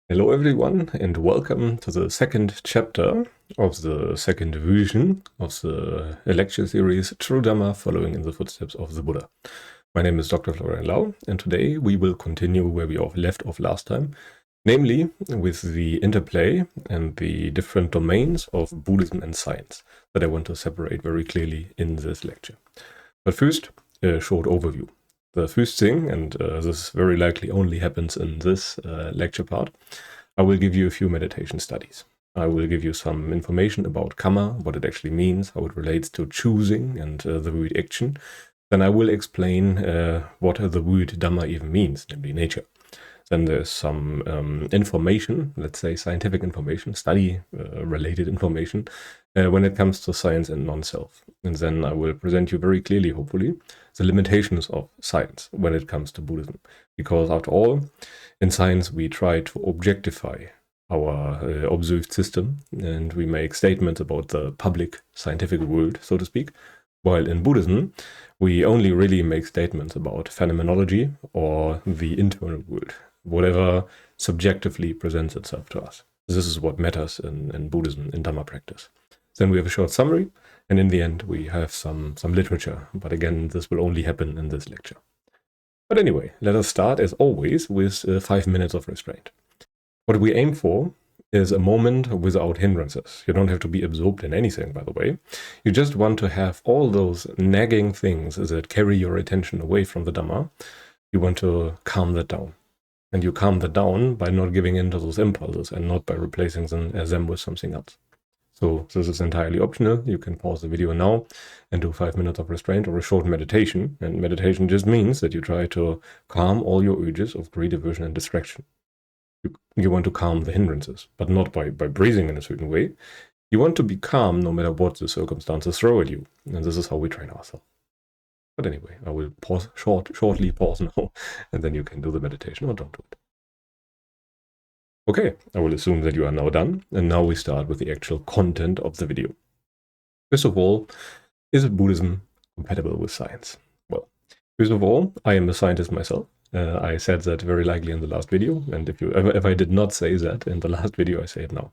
Hello everyone, and welcome to the second chapter of the second version of the lecture series True Dhamma Following in the Footsteps of the Buddha. My name is Dr. Florian Lau, and today we will continue where we left off last time, namely with the interplay and the different domains of Buddhism and science that I want to separate very clearly in this lecture. But first, a short overview. The first thing, and this very likely only happens in this lecture part, I will give you a few meditation studies. I will give you some information about karma, what it actually means, how it relates to choosing and the word action. Then I will explain what the word Dhamma even means, namely nature. Then there's some information, let's say scientific information, study-related information, when it comes to science and non-self. And then I will present you very clearly, hopefully, the limitations of science when it comes to Buddhism. Because after all, in science we try to objectify our observed system, and we make statements about the public scientific world, so to speak, while in Buddhism we only really make statements about phenomenology or the internal world, whatever subjectively presents itself to us. This is what matters in Buddhism, in Dhamma practice. Then we have a short summary, and in the end we have some literature, but again this will only happen in this lecture. But anyway, let us start as always with 5 minutes of restraint. What we aim for is a moment without hindrances. You don't have to be absorbed in anything, by the way. You just want to have all those nagging things that carry your attention away from the Dhamma. You want to calm that down. And you calm that down by not giving in to those impulses and not by replacing them with something else. So this is entirely optional. You can pause the video now and do 5 minutes of restraint or a short meditation. And meditation just means that you try to calm all your urges of greed, aversion, and distraction. You want to calm the hindrances, but not by breathing in a certain way. You want to be calm no matter what the circumstances throw at you. And this is how we train ourselves. But anyway, I will shortly pause now, and then you can do the meditation or don't do it. Okay, I will assume that you are now done, and now we start with the actual content of the video. First of all, is Buddhism compatible with science? Well, first of all, I am a scientist myself. I said that very likely in the last video, and if I did not say that in the last video, I say it now.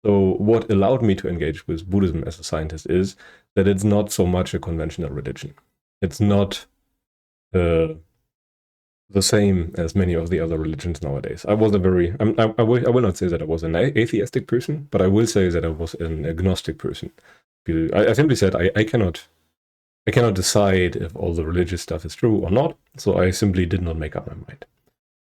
So what allowed me to engage with Buddhism as a scientist is that it's not so much a conventional religion. It's not the same as many of the other religions nowadays. I will not say that I was an atheistic person, but I will say that I was an agnostic person. I simply said I cannot decide if all the religious stuff is true or not, so I simply did not make up my mind.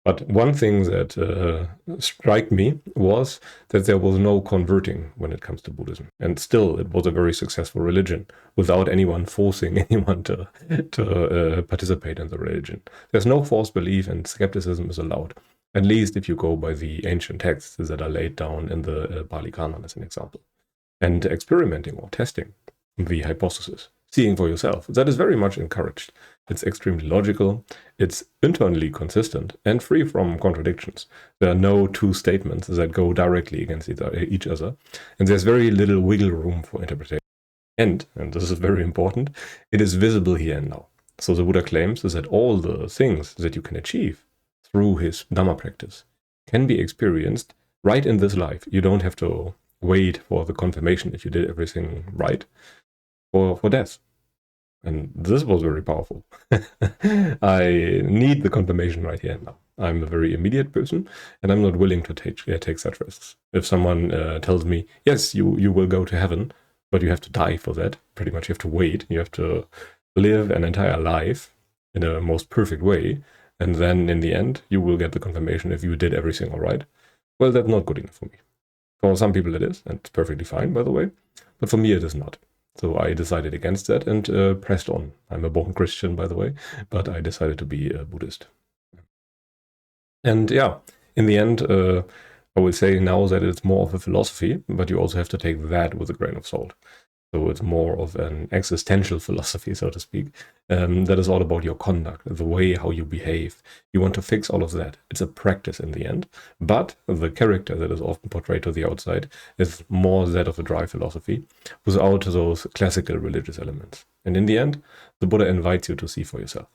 But one thing that struck me was that there was no converting when it comes to Buddhism. And still, it was a very successful religion without anyone forcing anyone to participate in the religion. There's no forced belief, and skepticism is allowed, at least if you go by the ancient texts that are laid down in the Pali Canon as an example. And experimenting or testing the hypothesis, seeing for yourself, that is very much encouraged. It's extremely logical, it's internally consistent, and free from contradictions. There are no two statements that go directly against each other, and there's very little wiggle room for interpretation. And this is very important, it is visible here and now. So the Buddha claims is that all the things that you can achieve through his Dhamma practice can be experienced right in this life. You don't have to wait for the confirmation if you did everything right, for death. And this was very powerful. I need the confirmation right here and now. I'm a very immediate person, and I'm not willing to take such risks. If someone tells me, yes, you will go to heaven, but you have to die for that, pretty much you have to wait, you have to live an entire life in a most perfect way, and then in the end, you will get the confirmation if you did everything all right. Well, that's not good enough for me. For some people it is, and it's perfectly fine, by the way, but for me it is not. So I decided against that and pressed on. I'm a born Christian, by the way, but I decided to be a Buddhist. And yeah, in the end, I will say now that it's more of a philosophy, but you also have to take that with a grain of salt. So it's more of an existential philosophy, so to speak, that is all about your conduct, the way how you behave. You want to fix all of that. It's a practice in the end, but the character that is often portrayed to the outside is more that of a dry philosophy without those classical religious elements. And in the end, the Buddha invites you to see for yourself.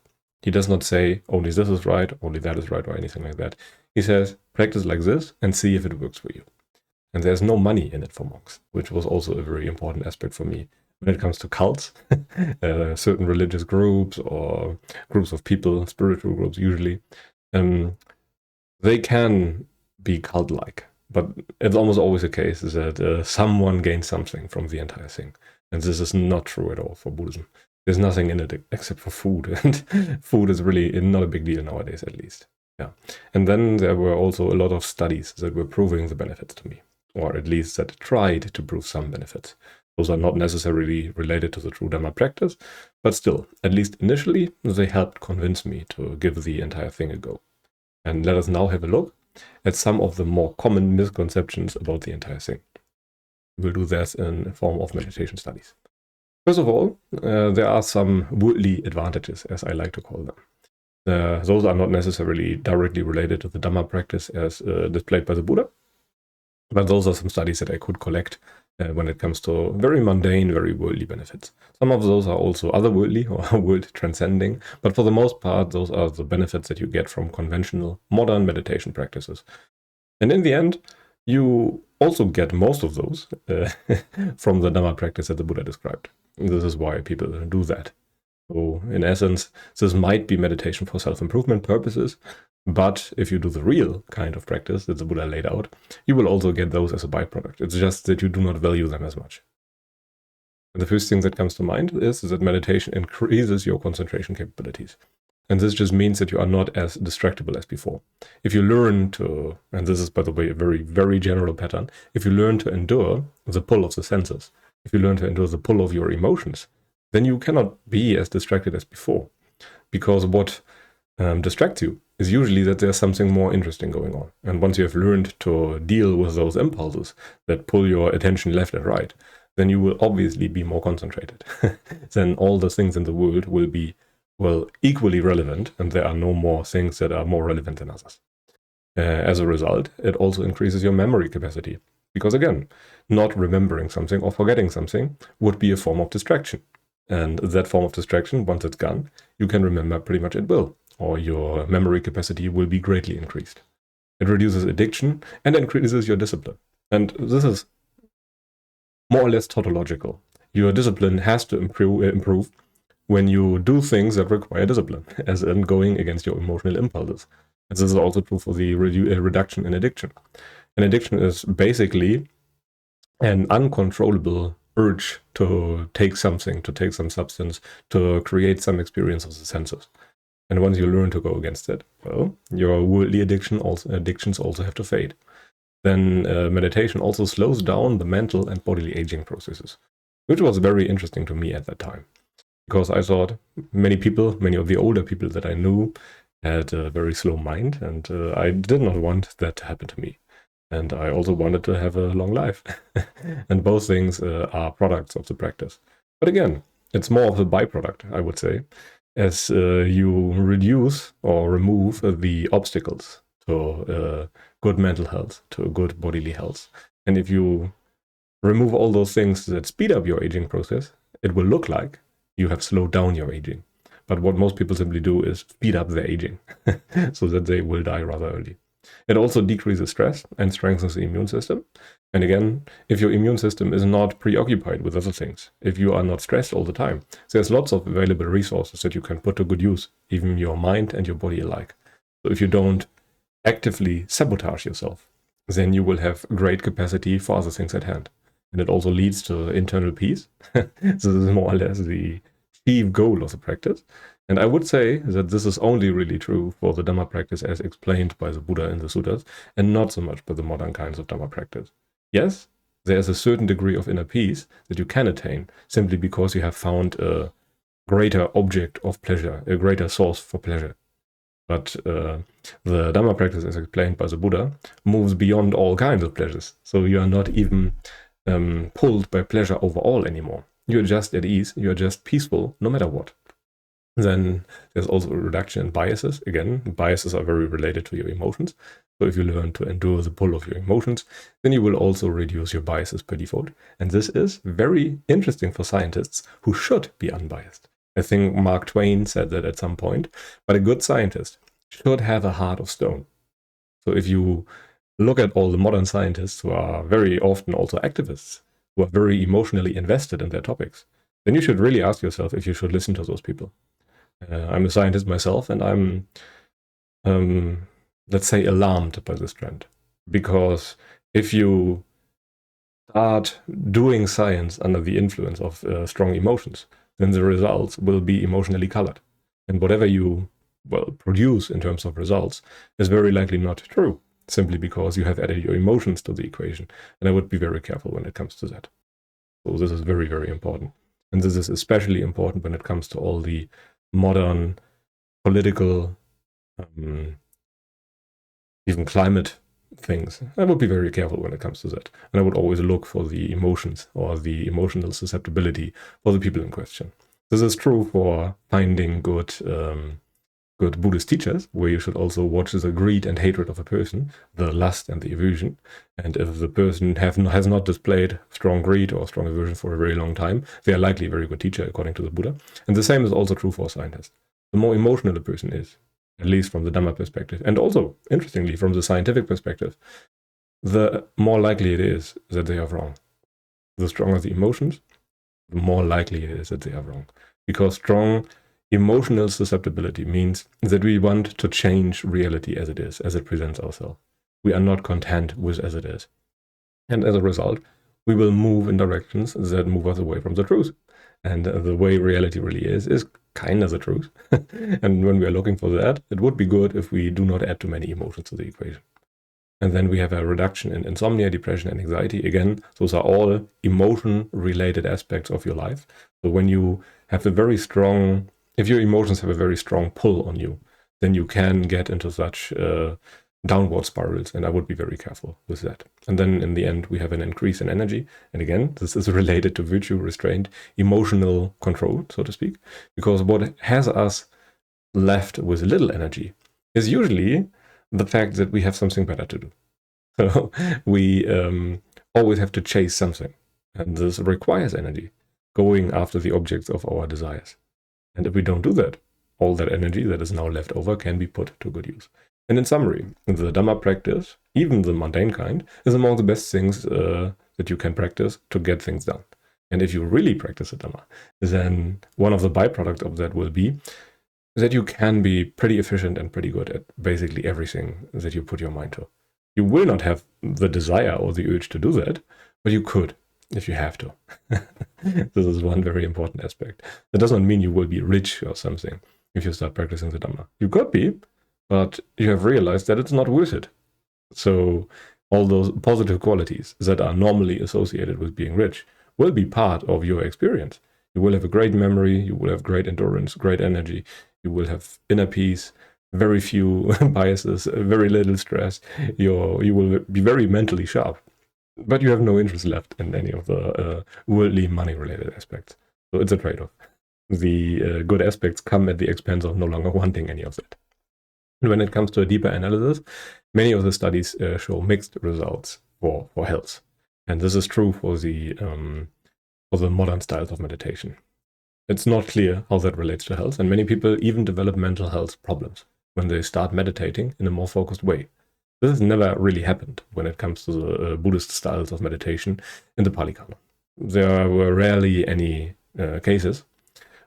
He does not say only this is right, only that is right, or anything like that. He says practice like this and see if it works for you. And there's no money in it for monks, which was also a very important aspect for me. When it comes to cults, certain religious groups or groups of people, spiritual groups usually, they can be cult-like. But it's almost always the case that someone gains something from the entire thing. And this is not true at all for Buddhism. There's nothing in it except for food. And food is really not a big deal nowadays, at least. Yeah. And then there were also a lot of studies that were proving the benefits to me, or at least that tried to prove some benefits. Those are not necessarily related to the true Dhamma practice, but still, at least initially, they helped convince me to give the entire thing a go. And let us now have a look at some of the more common misconceptions about the entire thing. We'll do that in the form of meditation studies. First of all, there are some worldly advantages, as I like to call them. Those are not necessarily directly related to the Dhamma practice as displayed by the Buddha, but those are some studies that I could collect when it comes to very mundane, very worldly benefits. Some of those are also otherworldly or world transcending, but for the most part, those are the benefits that you get from conventional modern meditation practices. And in the end, you also get most of those from the Dhamma practice that the Buddha described. This is why people do that. So in essence, this might be meditation for self-improvement purposes, but if you do the real kind of practice that the Buddha laid out, you will also get those as a byproduct. It's just that you do not value them as much. And the first thing that comes to mind is that meditation increases your concentration capabilities. And this just means that you are not as distractible as before. If you learn to, and this is, by the way, a very, very general pattern, if you learn to endure the pull of the senses, if you learn to endure the pull of your emotions, then you cannot be as distracted as before. Because what distracts you is usually that there's something more interesting going on. And once you have learned to deal with those impulses that pull your attention left and right, then you will obviously be more concentrated. Then all the things in the world will be, well, equally relevant, and there are no more things that are more relevant than others. As a result, it also increases your memory capacity. Because again, not remembering something or forgetting something would be a form of distraction. And that form of distraction, once it's gone, you can remember pretty much at will, or your memory capacity will be greatly increased. It reduces addiction and increases your discipline. And this is more or less tautological. Your discipline has to improve when you do things that require discipline, as in going against your emotional impulses. And this is also true for the reduction in addiction. And addiction is basically an uncontrollable urge to take something, to take some substance, to create some experience of the senses. And once you learn to go against it, well, your worldly addictions also have to fade. Then meditation also slows down the mental and bodily aging processes, which was very interesting to me at that time. Because I thought many of the older people that I knew had a very slow mind, and I did not want that to happen to me. And I also wanted to have a long life. And both things are products of the practice. But again, it's more of a byproduct, I would say, as you reduce or remove the obstacles to good mental health, to good bodily health. And if you remove all those things that speed up your aging process, it will look like you have slowed down your aging. But what most people simply do is speed up their aging so that they will die rather early. It also decreases stress and strengthens the immune system. And again, if your immune system is not preoccupied with other things, if you are not stressed all the time, there's lots of available resources that you can put to good use, even your mind and your body alike. So if you don't actively sabotage yourself, then you will have great capacity for other things at hand. And it also leads to internal peace. This is more or less the chief goal of the practice. And I would say that this is only really true for the Dhamma practice as explained by the Buddha in the suttas, and not so much by the modern kinds of Dhamma practice. Yes, there is a certain degree of inner peace that you can attain simply because you have found a greater object of pleasure, a greater source for pleasure. But the Dhamma practice, as explained by the Buddha, moves beyond all kinds of pleasures. So you are not even pulled by pleasure overall anymore. You're just at ease, you're just peaceful no matter what. Then there's also a reduction in biases. Again, biases are very related to your emotions. So if you learn to endure the pull of your emotions, then you will also reduce your biases per default. And this is very interesting for scientists who should be unbiased. I think Mark Twain said that at some point. But a good scientist should have a heart of stone. So if you look at all the modern scientists who are very often also activists, who are very emotionally invested in their topics, then you should really ask yourself if you should listen to those people. I'm a scientist myself, and I'm, let's say, alarmed by this trend. Because if you start doing science under the influence of strong emotions, then the results will be emotionally colored. And whatever you produce in terms of results is very likely not true, simply because you have added your emotions to the equation. And I would be very careful when it comes to that. So this is very, very important. And this is especially important when it comes to all the modern political, even climate things. I would be very careful when it comes to that. And I would always look for the emotions or the emotional susceptibility for the people in question. This is true for finding good Buddhist teachers, where you should also watch the greed and hatred of a person, the lust and the aversion. And if the person has not displayed strong greed or strong aversion for a very long time, they are likely a very good teacher, according to the Buddha. And the same is also true for scientists. The more emotional a person is, at least from the Dhamma perspective, and also, interestingly, from the scientific perspective, the more likely it is that they are wrong. The stronger the emotions, the more likely it is that they are wrong. Because strong emotional susceptibility means that we want to change reality as it is, as it presents ourselves. We are not content with as it is. And as a result, we will move in directions that move us away from the truth. And the way reality really is kind of the truth. And when we are looking for that, it would be good if we do not add too many emotions to the equation. And then we have a reduction in insomnia, depression, and anxiety. Again, those are all emotion-related aspects of your life. So when you have a very strong, if your emotions have a very strong pull on you, then you can get into such downward spirals, and I would be very careful with that. And then in the end, we have an increase in energy. And again, this is related to virtue, restraint, emotional control, so to speak, because what has us left with little energy is usually the fact that we have something better to do. So we always have to chase something, and this requires energy, going after the objects of our desires. And if we don't do that, all that energy that is now left over can be put to good use. And in summary, the Dhamma practice, even the mundane kind, is among the best things that you can practice to get things done. And if you really practice the Dhamma, then one of the byproducts of that will be that you can be pretty efficient and pretty good at basically everything that you put your mind to. You will not have the desire or the urge to do that, but you could if you have to. This is one very important aspect. That doesn't mean you will be rich or something if you start practicing the Dhamma. You could be, but you have realized that it's not worth it. So all those positive qualities that are normally associated with being rich will be part of your experience. You will have a great memory, you will have great endurance, great energy, you will have inner peace, very few biases, very little stress, you will be very mentally sharp, but you have no interest left in any of the worldly money-related aspects. So it's a trade-off. The good aspects come at the expense of no longer wanting any of that. And when it comes to a deeper analysis, many of the studies show mixed results for health. And this is true for the modern styles of meditation. It's not clear how that relates to health, and many people even develop mental health problems when they start meditating in a more focused way. This has never really happened when it comes to the Buddhist styles of meditation in the Pali Canon. There were rarely any cases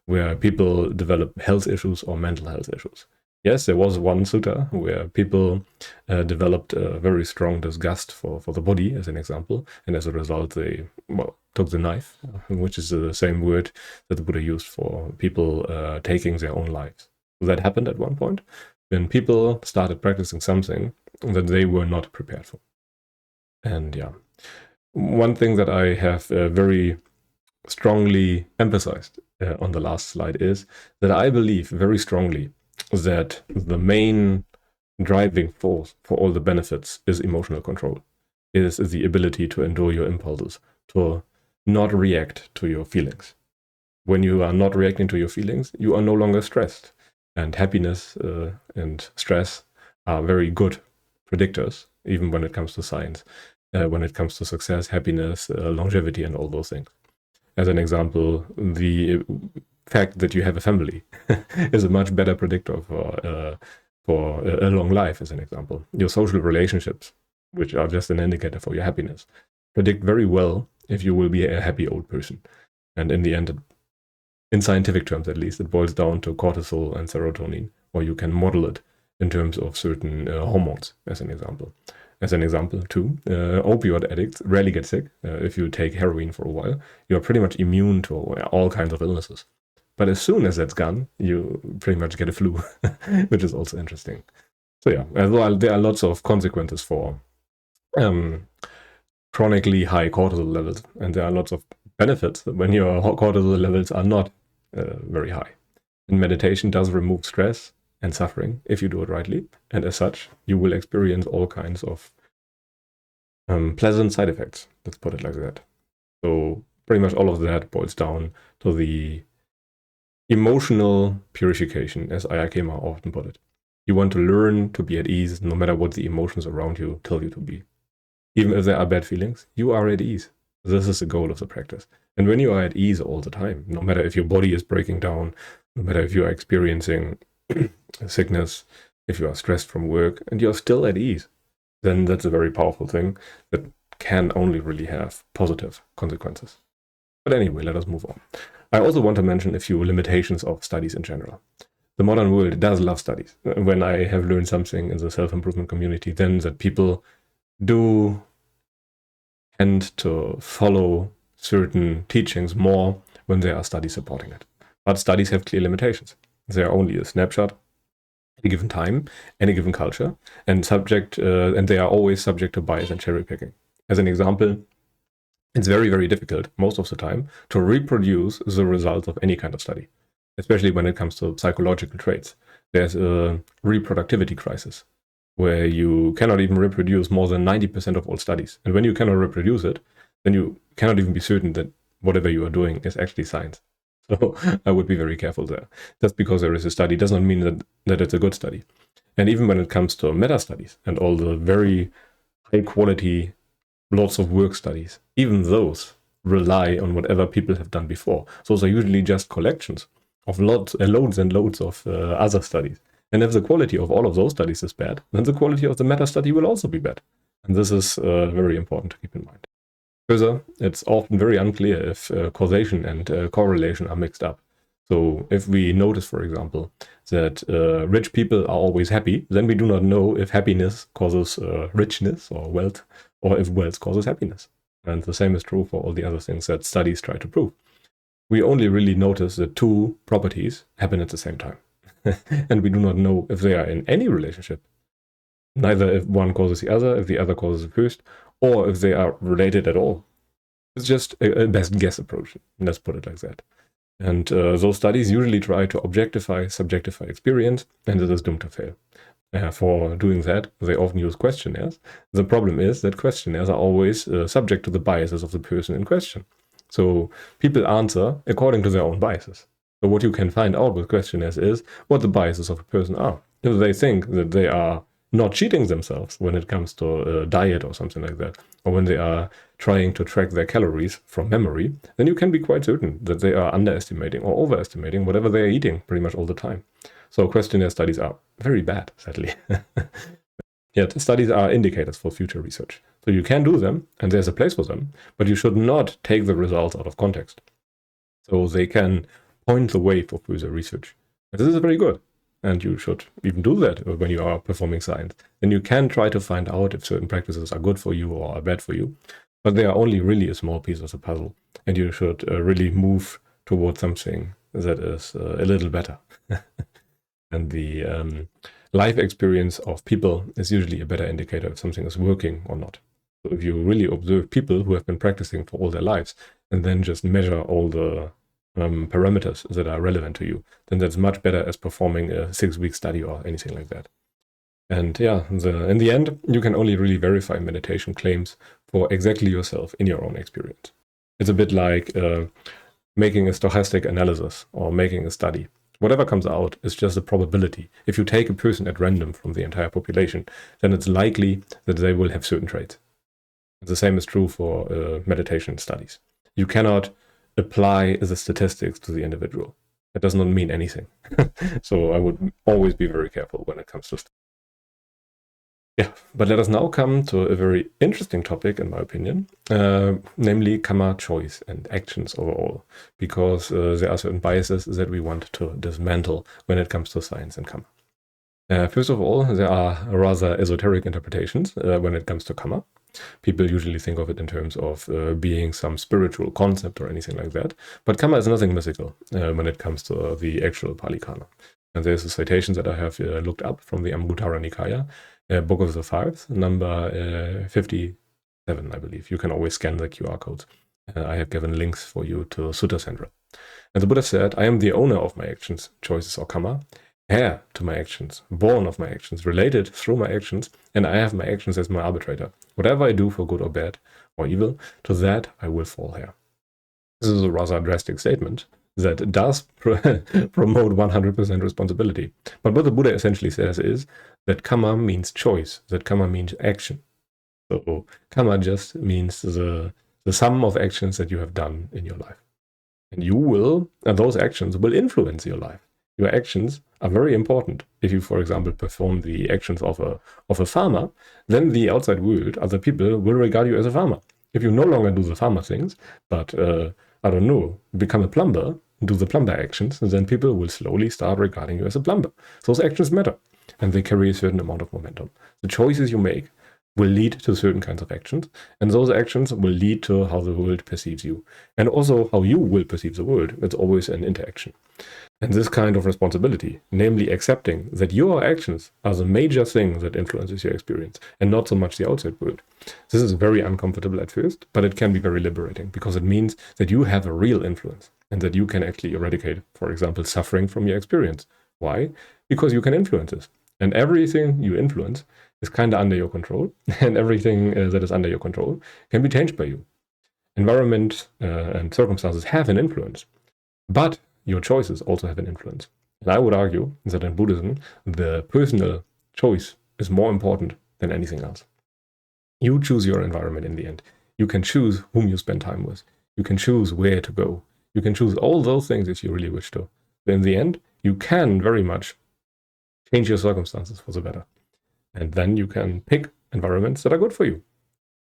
where people develop health issues or mental health issues. Yes, there was one sutta where people developed a very strong disgust for the body, as an example, and as a result they took the knife, which is the same word that the Buddha used for people taking their own lives. So that happened at one point when people started practicing something that they were not prepared for. And yeah, one thing that I have very strongly emphasized on the last slide is that I believe very strongly that the main driving force for all the benefits is emotional control, is the ability to endure your impulses, to not react to your feelings. When you are not reacting to your feelings, you are no longer stressed. And happiness and stress are very good predictors, even when it comes to science, when it comes to success, happiness, longevity, and all those things. As an example, fact that you have a family is a much better predictor for a long life, as an example. Your social relationships, which are just an indicator for your happiness, predict very well if you will be a happy old person. And in the end, in scientific terms at least, it boils down to cortisol and serotonin, or you can model it in terms of certain hormones, as an example. As an example, too, opioid addicts rarely get sick. If you take heroin for a while, you're pretty much immune to all kinds of illnesses. But as soon as that's gone, you pretty much get a flu, which is also interesting. So yeah, there are lots of consequences for chronically high cortisol levels, and there are lots of benefits when your cortisol levels are not very high. And meditation does remove stress and suffering if you do it rightly, and as such, you will experience all kinds of pleasant side effects, let's put it like that. So pretty much all of that boils down to the emotional purification, as Ayakema often put it. You want to learn to be at ease no matter what the emotions around you tell you to be. Even if there are bad feelings, you are at ease. This is the goal of the practice. And when you are at ease all the time, no matter if your body is breaking down, no matter if you are experiencing sickness, if you are stressed from work, and you're still at ease, then that's a very powerful thing that can only really have positive consequences. But anyway, let us move on. I also want to mention a few limitations of studies in general. The modern world does love studies. When I have learned something in the self-improvement community, then that people do tend to follow certain teachings more when there are studies supporting it. But studies have clear limitations. They are only a snapshot at a given time, any given culture, and they are always subject to bias and cherry picking. As an example, it's very, very difficult, most of the time, to reproduce the results of any kind of study, especially when it comes to psychological traits. There's a reproductivity crisis, where you cannot even reproduce more than 90% of all studies. And when you cannot reproduce it, then you cannot even be certain that whatever you are doing is actually science. So I would be very careful there. Just because there is a study does not mean that it's a good study. And even when it comes to meta studies and all the very high quality, lots of work studies, even those rely on whatever people have done before. Those are usually just collections of loads and loads of other studies. And if the quality of all of those studies is bad, then the quality of the meta study will also be bad. And this is very important to keep in mind. Further, it's often very unclear if causation and correlation are mixed up. So if we notice, for example, that rich people are always happy, then we do not know if happiness causes richness or wealth, or if wealth causes happiness. And the same is true for all the other things that studies try to prove. We only really notice that two properties happen at the same time. And we do not know if they are in any relationship. Neither if one causes the other, if the other causes the first, or if they are related at all. It's just a best guess approach. Let's put it like that. And those studies usually try to subjectify experience, and it is doomed to fail. For doing that, they often use questionnaires. The problem is that questionnaires are always subject to the biases of the person in question. So people answer according to their own biases. So what you can find out with questionnaires is what the biases of a person are. If they think that they are not cheating themselves when it comes to diet or something like that, or when they are trying to track their calories from memory, then you can be quite certain that they are underestimating or overestimating whatever they are eating pretty much all the time. So questionnaire studies are very bad, sadly. Yet studies are indicators for future research. So you can do them, and there's a place for them, but you should not take the results out of context. So they can point the way for further research. And this is very good. And you should even do that when you are performing science. Then you can try to find out if certain practices are good for you or are bad for you. But they are only really a small piece of the puzzle. And you should really move towards something that is a little better. And the life experience of people is usually a better indicator if something is working or not. So if you really observe people who have been practicing for all their lives and then just measure all the parameters that are relevant to you, then that's much better as performing a 6-week study or anything like that. And yeah, in the end, you can only really verify meditation claims for exactly yourself in your own experience. It's a bit like making a stochastic analysis or making a study. Whatever comes out is just a probability. If you take a person at random from the entire population, then it's likely that they will have certain traits. The same is true for meditation studies. You cannot apply the statistics to the individual. It does not mean anything. So I would always be very careful when it comes to stuff. Yeah, but let us now come to a very interesting topic, in my opinion, namely karma, choice, and actions overall, because there are certain biases that we want to dismantle when it comes to science and karma. First of all, there are rather esoteric interpretations when it comes to karma. People usually think of it in terms of being some spiritual concept or anything like that. But karma is nothing mystical when it comes to the actual Pali Canon. And there's a citation that I have looked up from the Anguttara Nikaya, Book of the Fives, number 57, I believe. You can always scan the QR codes. I have given links for you to Sutta Central. And the Buddha said, I am the owner of my actions, choices, or karma, heir to my actions, born of my actions, related through my actions, and I have my actions as my arbitrator. Whatever I do for good or bad or evil, to that I will fall heir. This is a rather drastic statement that does promote 100% responsibility. But what the Buddha essentially says is that karma means choice, that karma means action. So karma just means the sum of actions that you have done in your life. And those actions will influence your life. Your actions are very important. If you, for example, perform the actions of a farmer, then the outside world, other people, will regard you as a farmer. If you no longer do the farmer things, but, I don't know, become a plumber, do the plumber actions, then people will slowly start regarding you as a plumber. Those actions matter, and they carry a certain amount of momentum. The choices you make will lead to certain kinds of actions, and those actions will lead to how the world perceives you, and also how you will perceive the world. It's always an interaction. And this kind of responsibility, namely accepting that your actions are the major thing that influences your experience, and not so much the outside world. This is very uncomfortable at first, but it can be very liberating, because it means that you have a real influence, and that you can actually eradicate, for example, suffering from your experience. Why? Because you can influence this. And everything you influence is kind of under your control, and everything that is under your control can be changed by you. Environment and circumstances have an influence, but your choices also have an influence. And I would argue that in Buddhism, the personal choice is more important than anything else. You choose your environment in the end. You can choose whom you spend time with. You can choose where to go. You can choose all those things if you really wish to. But in the end, you can very much change your circumstances for the better. And then you can pick environments that are good for you.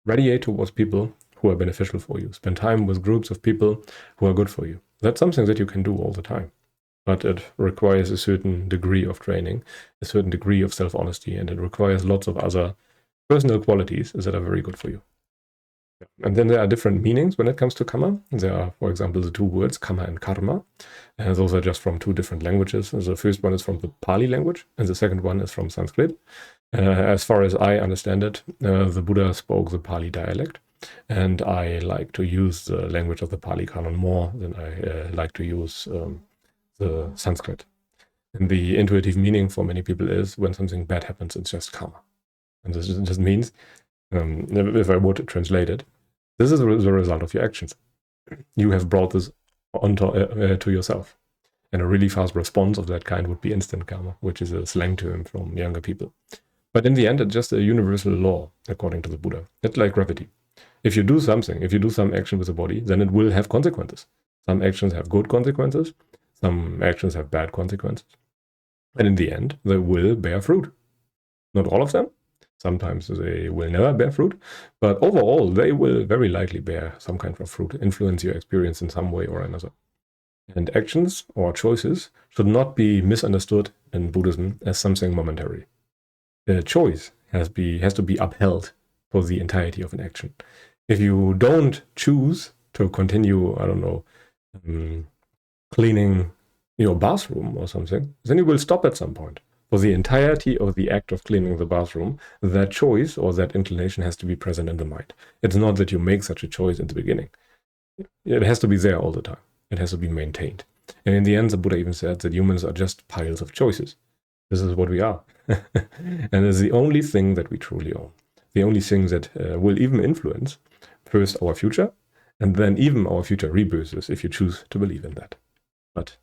Radiate towards people who are beneficial for you. Spend time with groups of people who are good for you. That's something that you can do all the time. But it requires a certain degree of training, a certain degree of self-honesty, and it requires lots of other personal qualities that are very good for you. And then there are different meanings when it comes to karma. There are, for example, the two words karma and karma. And those are just from two different languages. The first one is from the Pali language, and the second one is from Sanskrit. As far as I understand it, the Buddha spoke the Pali dialect, and I like to use the language of the Pali Canon more than I like to use the Sanskrit. And the intuitive meaning for many people is when something bad happens, it's just karma. And this just means, if I would translate it, this is the result of your actions. You have brought this onto to yourself. And a really fast response of that kind would be instant karma, which is a slang term from younger people. But in the end, it's just a universal law, according to the Buddha. It's like gravity. If you do something, if you do some action with the body, then it will have consequences. Some actions have good consequences, some actions have bad consequences. And in the end, they will bear fruit. Not all of them. Sometimes they will never bear fruit. But overall, they will very likely bear some kind of fruit, influence your experience in some way or another. And actions or choices should not be misunderstood in Buddhism as something momentary. A choice has to be upheld for the entirety of an action. If you don't choose to continue, I don't know, cleaning your bathroom or something, then you will stop at some point. For the entirety of the act of cleaning the bathroom, that choice or that inclination has to be present in the mind. It's not that you make such a choice in the beginning. It has to be there all the time. It has to be maintained. And in the end, the Buddha even said that humans are just piles of choices. This is what we are. And it's the only thing that we truly own. The only thing that will even influence first our future, and then even our future rebirths, if you choose to believe in that. But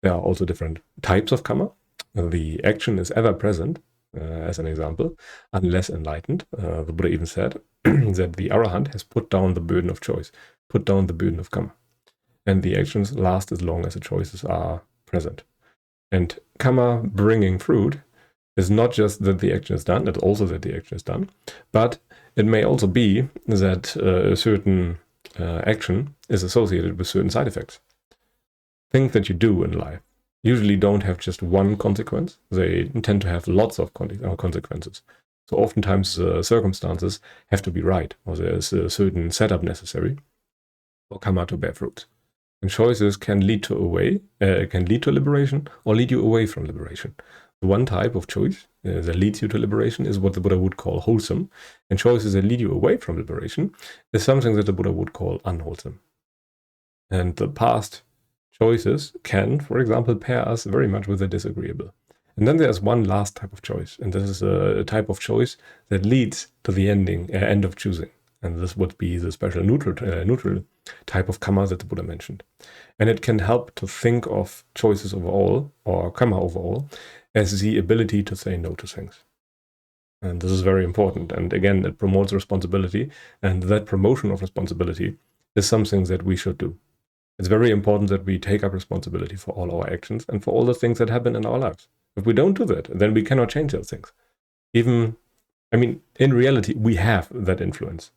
there are also different types of karma. The action is ever present, as an example, unless enlightened. The Buddha even said that the Arahant has put down the burden of choice, put down the burden of karma. And the actions last as long as the choices are present. And karma bringing fruit is not just that the action is done, it's also that the action is done, but it may also be that a certain action is associated with certain side effects. Things that you do in life usually don't have just one consequence. They tend to have lots of consequences. So oftentimes circumstances have to be right, or there's a certain setup necessary for karma to bear fruit. And choices can lead to liberation or lead you away from liberation. One type of choice that leads you to liberation is what the Buddha would call wholesome, and choices that lead you away from liberation is something that the Buddha would call unwholesome. And the past choices can, for example, pair us very much with the disagreeable. And then there's one last type of choice, and this is a type of choice that leads to the end of choosing. And this would be the special neutral type of karma that the Buddha mentioned. And it can help to think of choices overall, or karma overall, as the ability to say no to things. And this is very important. And again, it promotes responsibility. And that promotion of responsibility is something that we should do. It's very important that we take up responsibility for all our actions and for all the things that happen in our lives. If we don't do that, then we cannot change those things. In reality, we have that influence.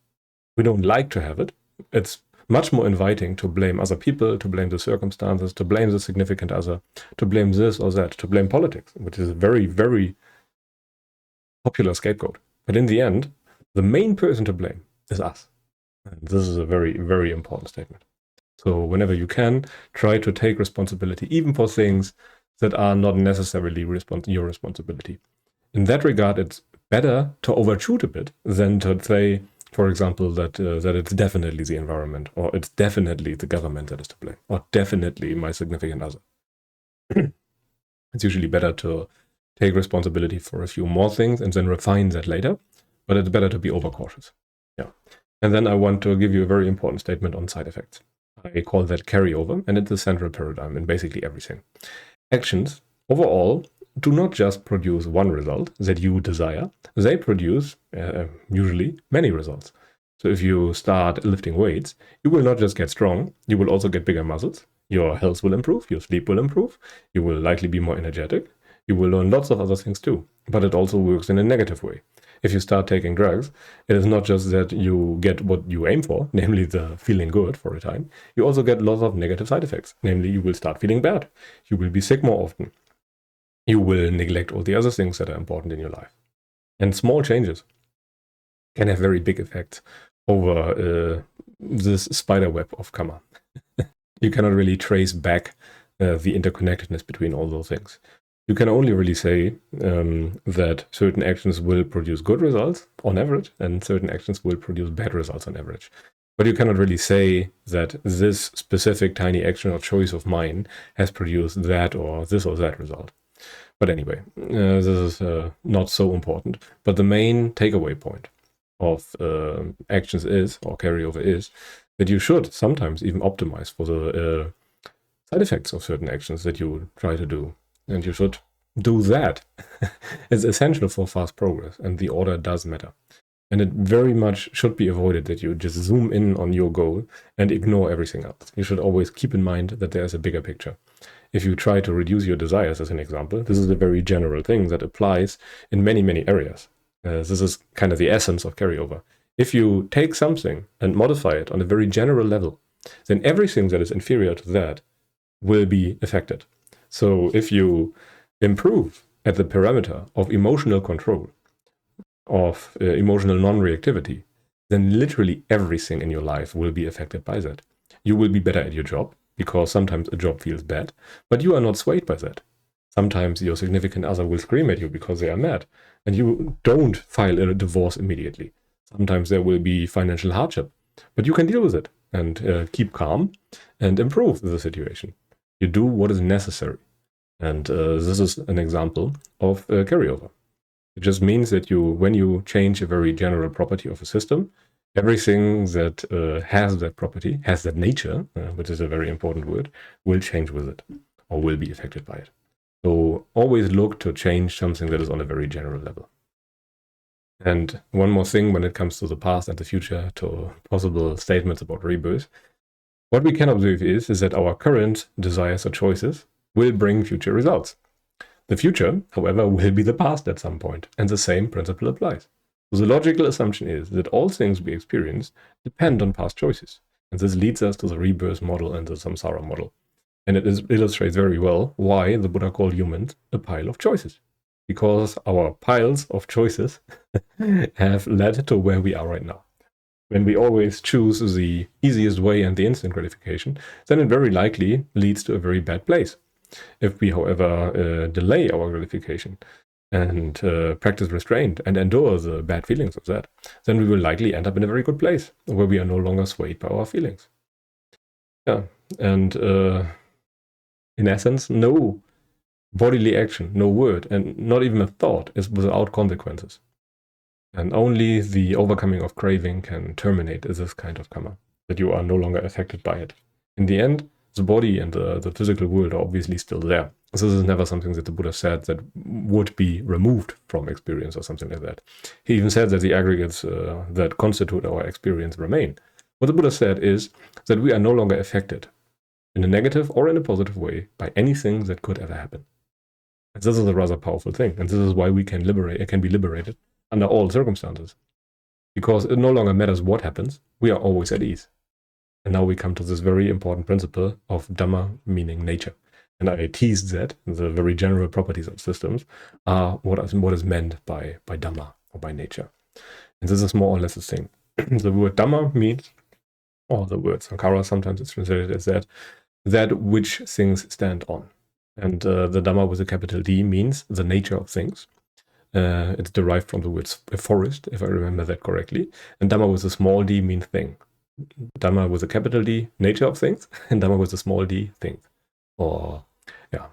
We don't like to have it. It's much more inviting to blame other people, to blame the circumstances, to blame the significant other, to blame this or that, to blame politics, which is a very, very popular scapegoat. But in the end, the main person to blame is us. And this is a very, very important statement. So whenever you can, try to take responsibility, even for things that are not necessarily your responsibility. In that regard, it's better to overshoot a bit than to say, for example, that it's definitely the environment, or it's definitely the government that is to blame, or definitely my significant other. It's usually better to take responsibility for a few more things and then refine that later, but it's better to be overcautious. Yeah. And then I want to give you a very important statement on side effects. I call that carryover, and it's the central paradigm in basically everything. Actions, overall, do not just produce one result that you desire. They produce, usually, many results. So if you start lifting weights, you will not just get strong, you will also get bigger muscles. Your health will improve, your sleep will improve, you will likely be more energetic, you will learn lots of other things too. But it also works in a negative way. If you start taking drugs, it is not just that you get what you aim for, namely the feeling good for a time. You also get lots of negative side effects, namely you will start feeling bad. You will be sick more often. You will neglect all the other things that are important in your life. And small changes can have very big effects over this spider web of karma. You cannot really trace back the interconnectedness between all those things. You can only really say that certain actions will produce good results on average, and certain actions will produce bad results on average. But you cannot really say that this specific tiny action or choice of mine has produced that or that result. But anyway, this is not so important. But the main takeaway point of actions is, or carryover is, that you should sometimes even optimize for the side effects of certain actions that you try to do. And you should do that. It's essential for fast progress, and the order does matter. And it very much should be avoided that you just zoom in on your goal and ignore everything else. You should always keep in mind that there's a bigger picture. If you try to reduce your desires, as an example, this is a very general thing that applies in many, many areas. This is kind of the essence of carryover. If you take something and modify it on a very general level, then everything that is inferior to that will be affected. So if you improve at the parameter of emotional control, of emotional non-reactivity, then literally everything in your life will be affected by that. You will be better at your job, because sometimes a job feels bad, but you are not swayed by that. Sometimes your significant other will scream at you because they are mad, and you don't file a divorce immediately. Sometimes there will be financial hardship, but you can deal with it and keep calm and improve the situation. You do what is necessary. And this is an example of carryover. It just means that when you change a very general property of a system, everything that has that property, has that nature, which is a very important word, will change with it or will be affected by it. So always look to change something that is on a very general level. And one more thing when it comes to the past and the future, to possible statements about rebirth. What we can observe is that our current desires or choices, will bring future results. The future, however, will be the past at some point, and the same principle applies. So the logical assumption is that all things we experience depend on past choices, and this leads us to the rebirth model and the samsara model. And it illustrates very well why the Buddha called humans a pile of choices. Because our piles of choices have led to where we are right now. When we always choose the easiest way and the instant gratification, then it very likely leads to a very bad place. If we, however, delay our gratification and practice restraint and endure the bad feelings of that, then we will likely end up in a very good place where we are no longer swayed by our feelings. Yeah, and in essence, no bodily action, no word, and not even a thought is without consequences. And only the overcoming of craving can terminate this kind of karma, that you are no longer affected by it. In the end, the body and the physical world are obviously still there. This is never something that the Buddha said that would be removed from experience or something like that. He even said that the aggregates that constitute our experience remain. What the Buddha said is that we are no longer affected in a negative or in a positive way by anything that could ever happen. And this is a rather powerful thing, and this is why we can be liberated under all circumstances. Because it no longer matters what happens, we are always at ease. And now we come to this very important principle of Dhamma, meaning nature. And I teased that the very general properties of systems are what is meant by Dhamma, or by nature. And this is more or less the thing. The word Dhamma means, or the word Sankara, sometimes it's translated as that which things stand on. And the Dhamma with a capital D means the nature of things. It's derived from the word forest, if I remember that correctly. And Dhamma with a small d means thing. Dhamma with a capital D, nature of things, and Dhamma with a small d, things. Or, yeah,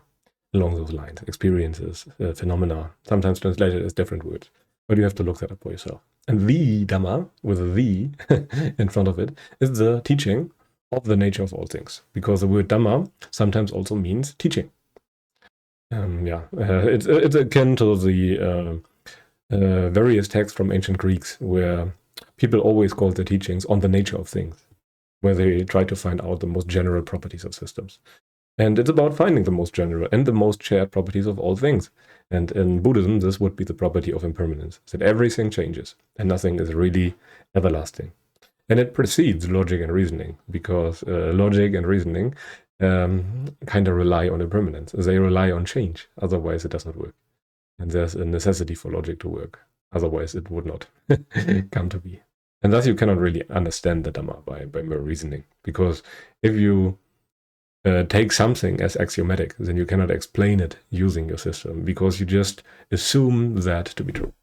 along those lines. Experiences, phenomena, sometimes translated as different words. But you have to look that up for yourself. And the Dhamma, with a the in front of it, is the teaching of the nature of all things. Because the word Dhamma sometimes also means teaching. It's akin to the various texts from ancient Greeks where people always call their teachings on the nature of things, where they try to find out the most general properties of systems. And it's about finding the most general and the most shared properties of all things. And in Buddhism, this would be the property of impermanence, that everything changes and nothing is really everlasting. And it precedes logic and reasoning, because logic and reasoning kind of rely on impermanence. They rely on change, otherwise it does not work. And there's a necessity for logic to work, otherwise it would not come to be. And thus you cannot really understand the Dhamma by mere reasoning, because if you take something as axiomatic, then you cannot explain it using your system, because you just assume that to be true.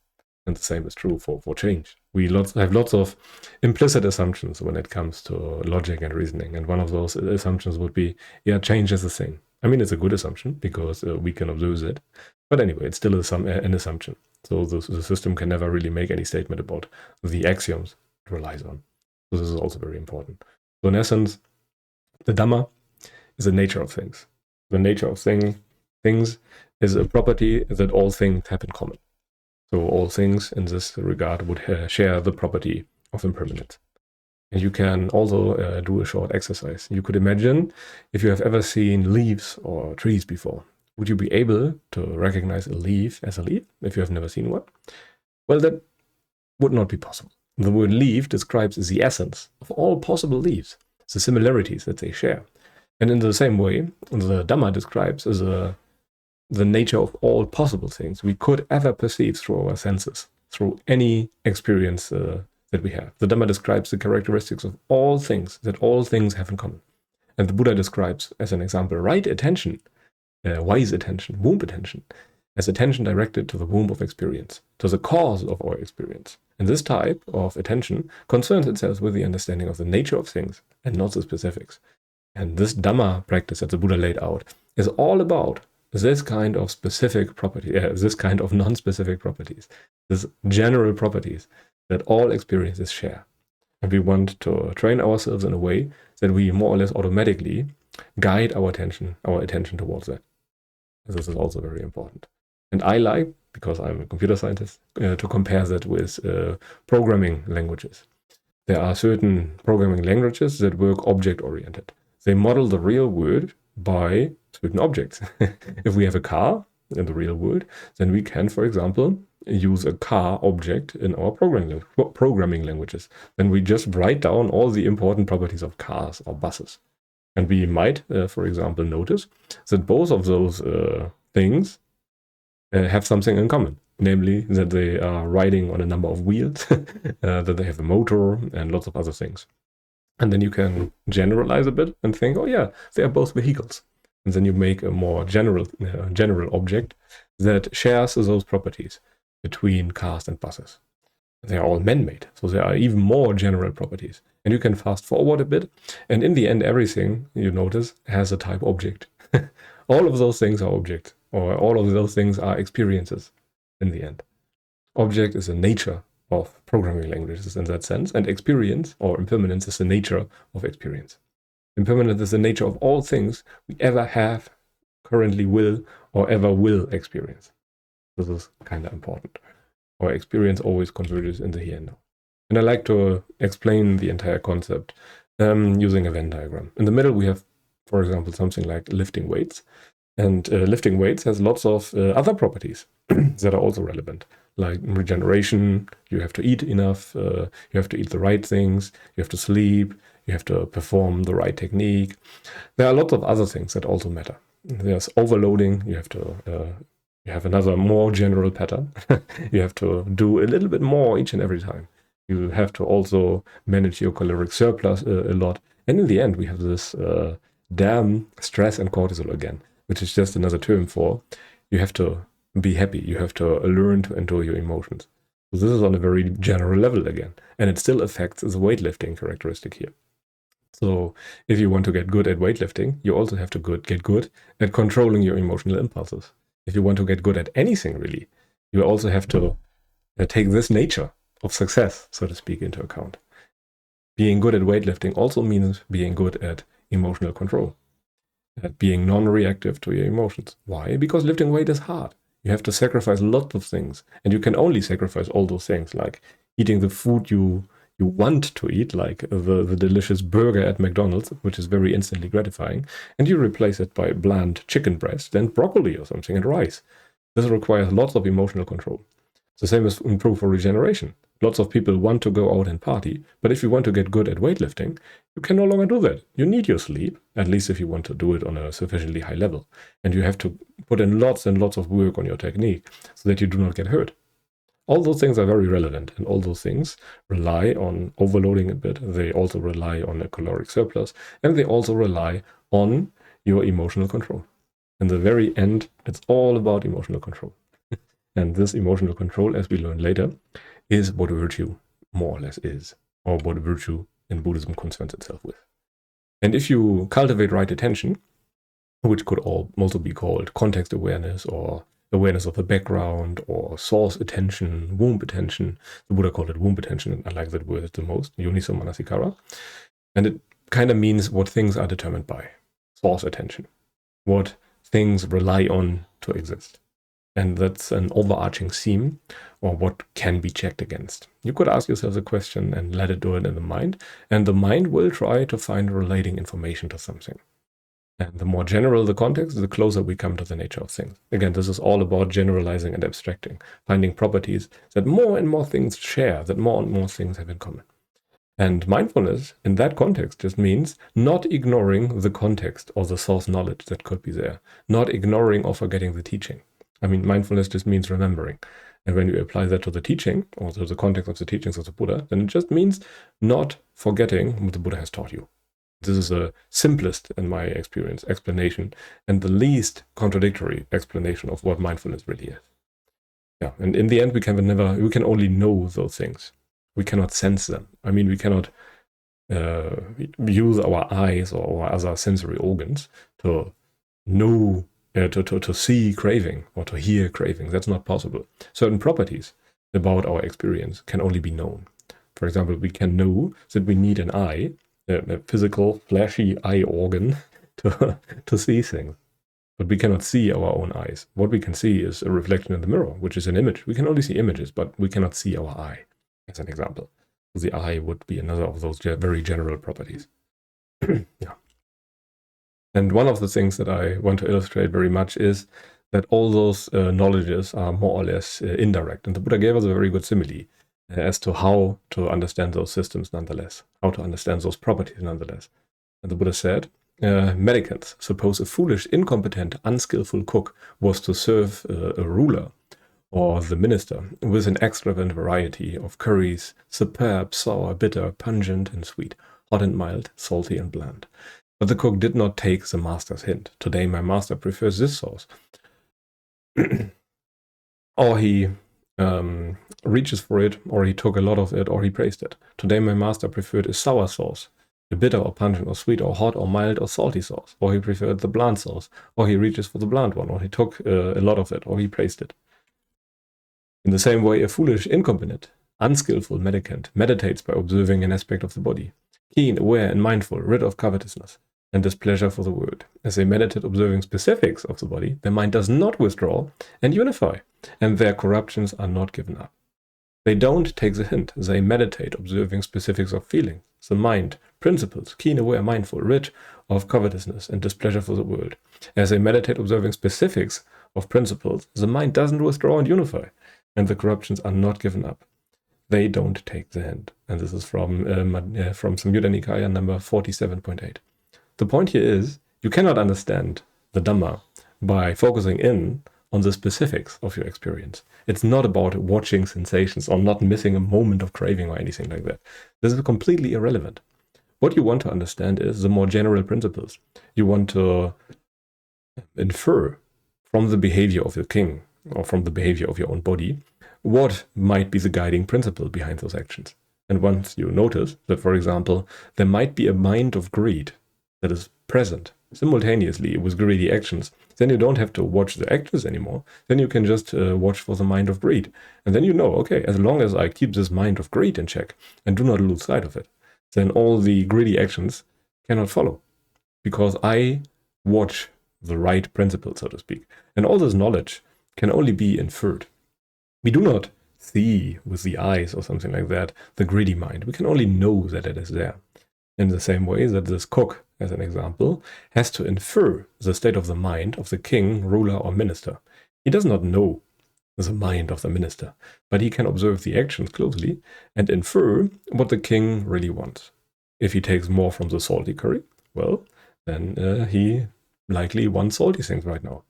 And the same is true for change. We have lots of implicit assumptions when it comes to logic and reasoning. And one of those assumptions would be, change is the same. I mean, it's a good assumption because we can observe it. But anyway, it's still an assumption. So the system can never really make any statement about the axioms it relies on. So this is also very important. So in essence, the Dhamma is the nature of things. The nature of things is a property that all things have in common. So all things in this regard would share the property of impermanence. And you can also do a short exercise. You could imagine if you have ever seen leaves or trees before. Would you be able to recognize a leaf as a leaf if you have never seen one? Well, that would not be possible. The word leaf describes the essence of all possible leaves, the similarities that they share. And in the same way, the Dhamma describes the nature of all possible things we could ever perceive through our senses, through any experience that we have. The Dhamma describes the characteristics of all things that all things have in common. And the Buddha describes, as an example, right attention, wise attention, womb attention, as attention directed to the womb of experience, to the cause of our experience. And this type of attention concerns itself with the understanding of the nature of things and not the specifics. And this Dhamma practice that the Buddha laid out is all about this kind of specific property, this kind of non-specific properties, this general properties that all experiences share. And we want to train ourselves in a way that we more or less automatically guide our attention towards that. This is also very important. And I like, because I'm a computer scientist, to compare that with programming languages. There are certain programming languages that work object-oriented. They model the real world by certain objects. If we have a car in the real world, then we can, for example, use a car object in our programming languages. Then we just write down all the important properties of cars or buses. And we might, for example, notice that both of those things have something in common. Namely, that they are riding on a number of wheels, that they have a motor, and lots of other things. And then you can generalize a bit and think, oh yeah, they are both vehicles. And then you make a more general object that shares those properties between cars and buses. They are all man-made, so there are even more general properties. And you can fast forward a bit, and in the end, everything, you notice, has a type object. All of those things are objects, or all of those things are experiences in the end. Object is the nature of programming languages in that sense, and experience, or impermanence, is the nature of experience. Impermanence is the nature of all things we ever have, currently will, or ever will experience. This is kind of important. Our experience always converges in the here and now. And I like to explain the entire concept using a Venn diagram. In the middle, we have, for example, something like lifting weights. And lifting weights has lots of other properties that are also relevant, like regeneration. You have to eat enough, you have to eat the right things, you have to sleep, you have to perform the right technique. There are lots of other things that also matter. There's overloading. You have to you have another more general pattern. You have to do a little bit more each and every time. You have to also manage your caloric surplus a lot. And in the end, we have this damn stress and cortisol again, which is just another term for you have to be happy. You have to learn to enjoy your emotions. So this is on a very general level again. And it still affects the weightlifting characteristic here. So if you want to get good at weightlifting, you also have to get good at controlling your emotional impulses. If you want to get good at anything, really, you also have to take this nature of success, so to speak, into account. Being good at weightlifting also means being good at emotional control, at being non-reactive to your emotions. Why? Because lifting weight is hard. You have to sacrifice lots of things, and you can only sacrifice all those things, like eating the food you want to eat, like the delicious burger at McDonald's, which is very instantly gratifying, and you replace it by bland chicken breast and broccoli or something and rice. This requires lots of emotional control. The same is true for regeneration. Lots of people want to go out and party, but if you want to get good at weightlifting, you can no longer do that. You need your sleep, at least if you want to do it on a sufficiently high level. And you have to put in lots and lots of work on your technique so that you do not get hurt. All those things are very relevant, and all those things rely on overloading a bit. They also rely on a caloric surplus, and they also rely on your emotional control. In the very end, it's all about emotional control. And this emotional control, as we learn later, is what virtue more or less is, or what virtue in Buddhism concerns itself with. And if you cultivate right attention, which could also be called context awareness, or awareness of the background, or source attention, womb attention. The Buddha called it womb attention, and I like that word the most, yoniso manasikara. And it kind of means what things are determined by. Source attention. What things rely on to exist. And that's an overarching theme, or what can be checked against. You could ask yourself the question and let it do it in the mind, and the mind will try to find relating information to something. And the more general the context, the closer we come to the nature of things. Again, this is all about generalizing and abstracting, finding properties that more and more things share, that more and more things have in common. And mindfulness, in that context, just means not ignoring the context or the source knowledge that could be there, not ignoring or forgetting the teaching. I mean, mindfulness just means remembering. And when you apply that to the teaching, or to the context of the teachings of the Buddha, then it just means not forgetting what the Buddha has taught you. This is the simplest, in my experience, explanation, and the least contradictory explanation of what mindfulness really is. Yeah, and in the end, we can only know those things. We cannot sense them. I mean, we cannot use our eyes or our other sensory organs to know, to see craving or to hear craving. That's not possible. Certain properties about our experience can only be known. For example, we can know that we need an eye, a physical, flashy eye organ to see things. But we cannot see our own eyes. What we can see is a reflection in the mirror, which is an image. We can only see images, but we cannot see our eye, as an example. The eye would be another of those very general properties. Yeah. And one of the things that I want to illustrate very much is that all those knowledges are more or less indirect. And the Buddha gave us a very good simile as to how to understand those systems nonetheless, how to understand those properties nonetheless. And the Buddha said, mendicants, suppose a foolish, incompetent, unskillful cook was to serve a ruler or the minister with an extravagant variety of curries, superb, sour, bitter, pungent and sweet, hot and mild, salty and bland. But the cook did not take the master's hint. Today my master prefers this sauce. Or he reaches for it, or he took a lot of it, or he praised it. Today my master preferred a sour sauce, a bitter or pungent or sweet or hot or mild or salty sauce, or he preferred the bland sauce, or he reaches for the bland one, or he took a lot of it, or he praised it. In the same way, a foolish, incompetent, unskillful mendicant meditates by observing an aspect of the body, keen, aware, and mindful, rid of covetousness and displeasure for the world. As they meditate observing specifics of the body, their mind does not withdraw and unify, and their corruptions are not given up. They don't take the hint. They meditate observing specifics of feelings, the mind, principles, keen, aware, mindful, rid of covetousness and displeasure for the world. As they meditate observing specifics of principles, the mind doesn't withdraw and unify, and the corruptions are not given up. They don't take the hint. And this is from Samyutta Nikaya number 47.8. The point here is, you cannot understand the Dhamma by focusing in on the specifics of your experience. It's not about watching sensations or not missing a moment of craving or anything like that. This is completely irrelevant. What you want to understand is the more general principles. You want to infer from the behavior of the king or from the behavior of your own body what might be the guiding principle behind those actions. And once you notice that, for example, there might be a mind of greed that is present simultaneously with greedy actions, then you don't have to watch the actions anymore. Then you can just watch for the mind of greed. And then you know, okay, as long as I keep this mind of greed in check and do not lose sight of it, then all the greedy actions cannot follow, because I watch the right principle, so to speak. And all this knowledge can only be inferred. We do not see with the eyes or something like that the greedy mind. We can only know that it is there. In the same way that this cook, as an example, has to infer the state of the mind of the king, ruler, or minister. He does not know the mind of the minister, but he can observe the actions closely and infer what the king really wants. If he takes more from the salty curry, well, then he likely wants salty things right now.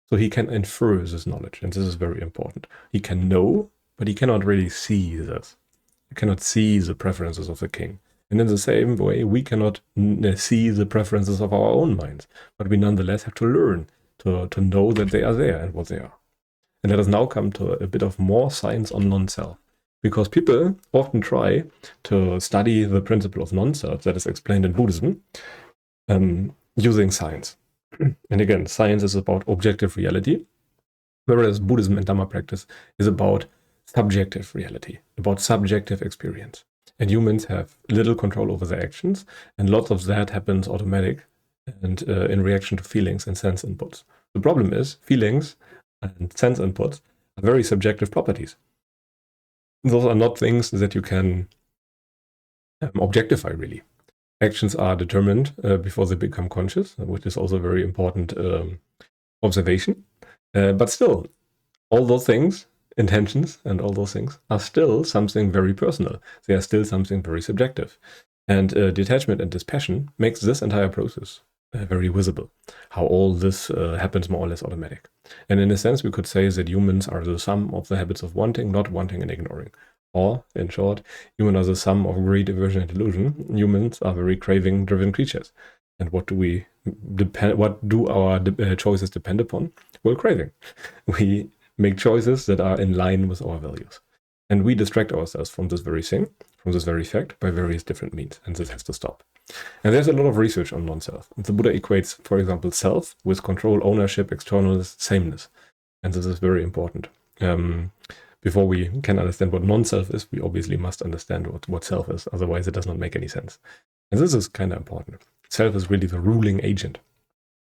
So he can infer this knowledge, and this is very important. He can know, but he cannot really see this. He cannot see the preferences of the king. And in the same way, we cannot see the preferences of our own minds, but we nonetheless have to learn to know that they are there and what they are. And let us now come to a bit of more science on non-self, because people often try to study the principle of non-self that is explained in Buddhism using science. And again, science is about objective reality, whereas Buddhism and Dhamma practice is about subjective reality, about subjective experience. And humans have little control over their actions, and lots of that happens automatic and in reaction to feelings and sense inputs. The problem is, feelings and sense inputs are very subjective properties. Those are not things that you can objectify, really. Actions are determined before they become conscious, which is also a very important observation. But still, all those things, intentions and all those things, are still something very personal. They are still something very subjective. And detachment and dispassion makes this entire process very visible, how all this happens more or less automatic. And in a sense, we could say that humans are the sum of the habits of wanting, not wanting, and ignoring. Or, in short, humans are the sum of greed, aversion, and delusion. Humans are very craving-driven creatures. And what do our choices depend upon? Well, craving. We make choices that are in line with our values. And we distract ourselves from this very thing, from this very fact, by various different means. And this has to stop. And there's a lot of research on non-self. The Buddha equates, for example, self with control, ownership, externalness, sameness. And this is very important. Before we can understand what non-self is, we obviously must understand what self is. Otherwise, it does not make any sense. And this is kind of important. Self is really the ruling agent.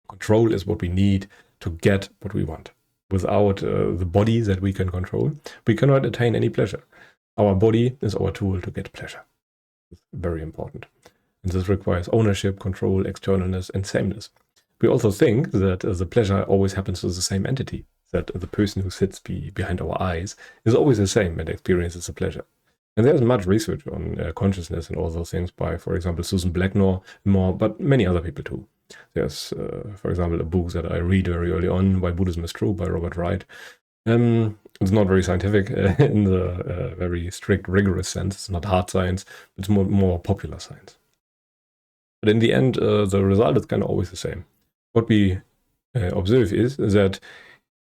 Control is what we need to get what we want. Without the body that we can control, we cannot attain any pleasure. Our body is our tool to get pleasure. It's very important. And this requires ownership, control, externalness, and sameness. we also think that the pleasure always happens to the same entity, that the person who sits behind our eyes is always the same and experiences the pleasure. And there's much research on consciousness and all those things by, for example, Susan Blackmore, but many other people too. There's, for example, a book that I read very early on, Why Buddhism is True, by Robert Wright. It's not very scientific in the very strict, rigorous sense. It's not hard science, it's more popular science. But in the end, the result is kind of always the same. What we observe is that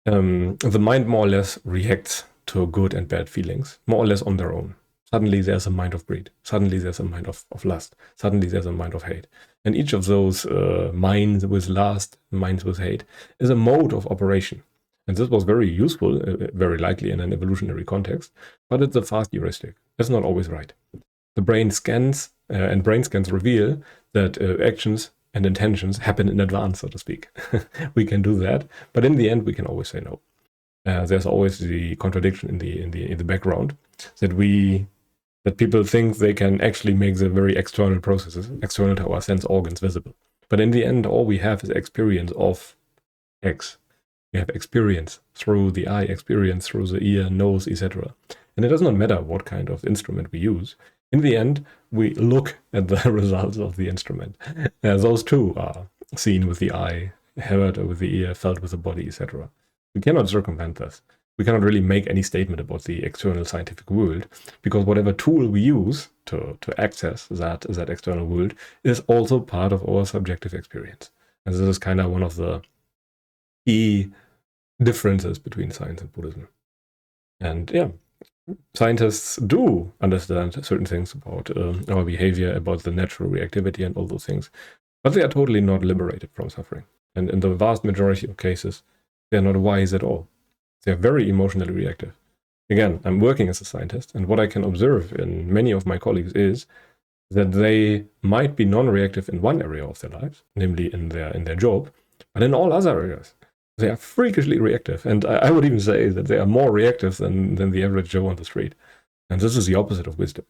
the mind more or less reacts to good and bad feelings, more or less on their own. Suddenly there's a mind of greed. Suddenly there's a mind of lust. Suddenly there's a mind of hate. And each of those minds with lust, minds with hate, is a mode of operation. And this was very useful, very likely in an evolutionary context, but it's a fast heuristic. It's not always right. The brain scans, and brain scans reveal that actions and intentions happen in advance, so to speak. We can do that, but in the end, we can always say no. There's always the contradiction in the background that people think they can actually make the very external processes, external to our sense organs, visible. But in the end, all we have is experience of X. We have experience through the eye, experience through the ear, nose, etc. And it does not matter what kind of instrument we use. In the end, we look at the results of the instrument. Those two are seen with the eye, heard with the ear, felt with the body, etc. We cannot circumvent this. We cannot really make any statement about the external scientific world, because whatever tool we use to access that external world is also part of our subjective experience. And this is kind of one of the key differences between science and Buddhism. And yeah, scientists do understand certain things about our behavior, about the natural reactivity and all those things, but they are totally not liberated from suffering. And in the vast majority of cases, they are not wise at all. They are very emotionally reactive. Again, I'm working as a scientist, and what I can observe in many of my colleagues is that they might be non-reactive in one area of their lives, namely in their job, but in all other areas, they are freakishly reactive. And I would even say that they are more reactive than the average Joe on the street. And this is the opposite of wisdom.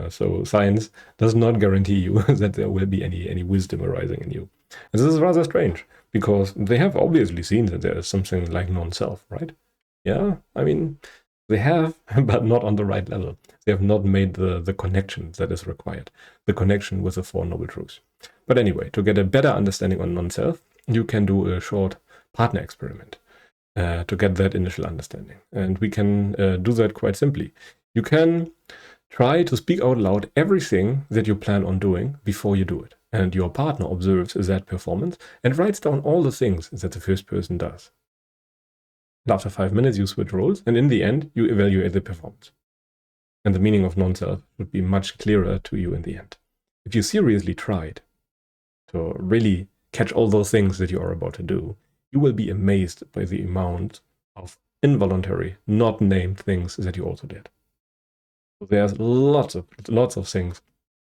So science does not guarantee you that there will be any wisdom arising in you. And this is rather strange, because they have obviously seen that there is something like non-self, right? Yeah, I mean, they have, but not on the right level. They have not made the connection that is required, the connection with the Four Noble Truths. But anyway, to get a better understanding on non-self, you can do a short partner experiment to get that initial understanding. And we can do that quite simply. You can try to speak out loud everything that you plan on doing before you do it. And your partner observes that performance and writes down all the things that the first person does. And after 5 minutes, you switch roles, and in the end, you evaluate the performance. And the meaning of non-self would be much clearer to you in the end. If you seriously tried to really catch all those things that you are about to do, you will be amazed by the amount of involuntary, not named things that you also did. So there's lots of things,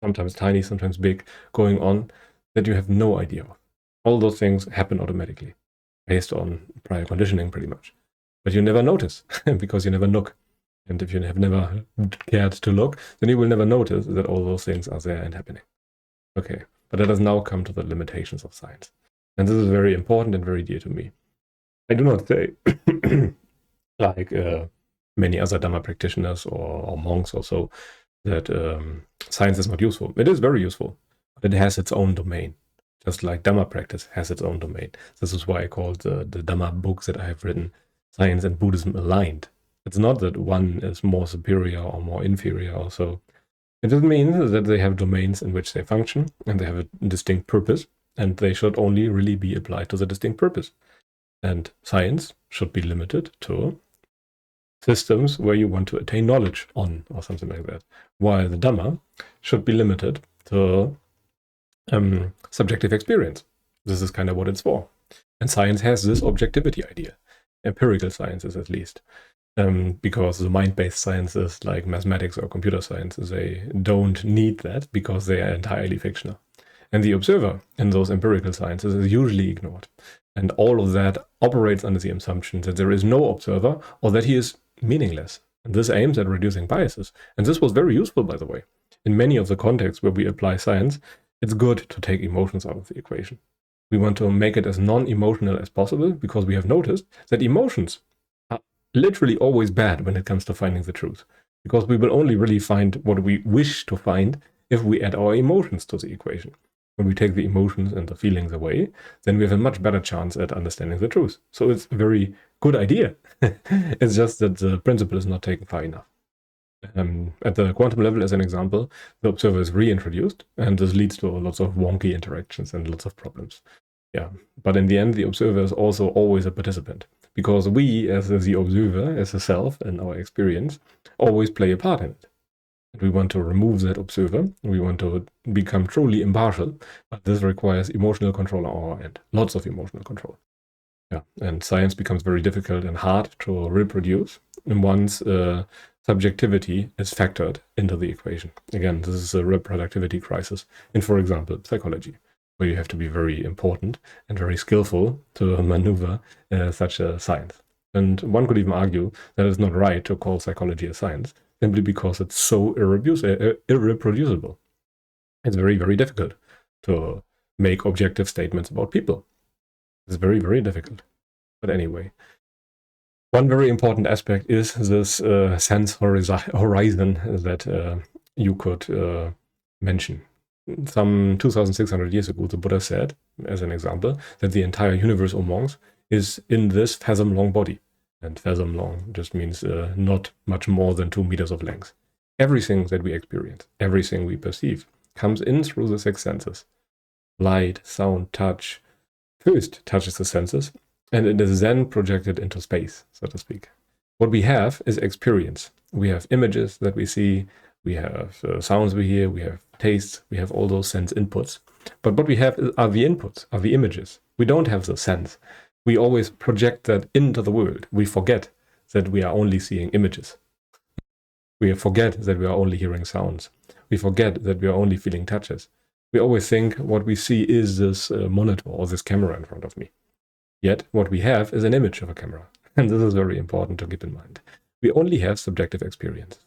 sometimes tiny, sometimes big, going on that you have no idea of. All those things happen automatically, based on prior conditioning pretty much. But you never notice, because you never look. And if you have never cared to look, then you will never notice that all those things are there and happening. Okay, but let us now come to the limitations of science. And this is very important and very dear to me. I do not say, like many other Dhamma practitioners or monks or so, that science is not useful. It is very useful, but it has its own domain, just like Dhamma practice has its own domain. This is why I called the Dhamma books that I have written Science and Buddhism aligned. It's not that one is more superior or more inferior or so. It just means that they have domains in which they function and they have a distinct purpose, and they should only really be applied to the distinct purpose. And science should be limited to systems where you want to attain knowledge on, or something like that. While the Dhamma should be limited to subjective experience. This is kind of what it's for. And science has this objectivity idea, empirical sciences at least. Because the mind-based sciences like mathematics or computer science, they don't need that because they are entirely fictional. And the observer in those empirical sciences is usually ignored. And all of that operates under the assumption that there is no observer or that he is meaningless. And this aims at reducing biases. And this was very useful, by the way. In many of the contexts where we apply science, it's good to take emotions out of the equation. We want to make it as non-emotional as possible because we have noticed that emotions are literally always bad when it comes to finding the truth. Because we will only really find what we wish to find if we add our emotions to the equation. When we take the emotions and the feelings away, then we have a much better chance at understanding the truth. So it's a very good idea. It's just that the principle is not taken far enough. At the quantum level, as an example, the observer is reintroduced, and this leads to lots of wonky interactions and lots of problems. Yeah, but in the end, the observer is also always a participant, because we, as the observer, as a self in our experience, always play a part in it. And we want to remove that observer. We want to become truly impartial, but this requires emotional control on our end, lots of emotional control. Yeah, and science becomes very difficult and hard to reproduce once subjectivity is factored into the equation. Again, this is a reproductivity crisis in, for example, psychology, where you have to be very important and very skillful to maneuver such a science. And one could even argue that it's not right to call psychology a science, simply because it's so irreproducible. It's very, very difficult to make objective statements about people. It's very, very difficult. But anyway, one very important aspect is this sense horizon that you could mention. Some 2,600 years ago, the Buddha said, as an example, that the entire universe amongst is in this fathom-long body. And fathom-long just means not much more than 2 meters of length. Everything that we experience, everything we perceive, comes in through the 6 senses. Light, sound, touch. First touches the senses, and it is then projected into space, so to speak. What we have is experience. We have images that we see, we have sounds we hear, we have tastes, we have all those sense inputs. But what we have are the inputs, are the images. We don't have the sense. We always project that into the world. We forget that we are only seeing images. We forget that we are only hearing sounds. We forget that we are only feeling touches. We always think what we see is this monitor or this camera in front of me. Yet what we have is an image of a camera. And this is very important to keep in mind. We only have subjective experience.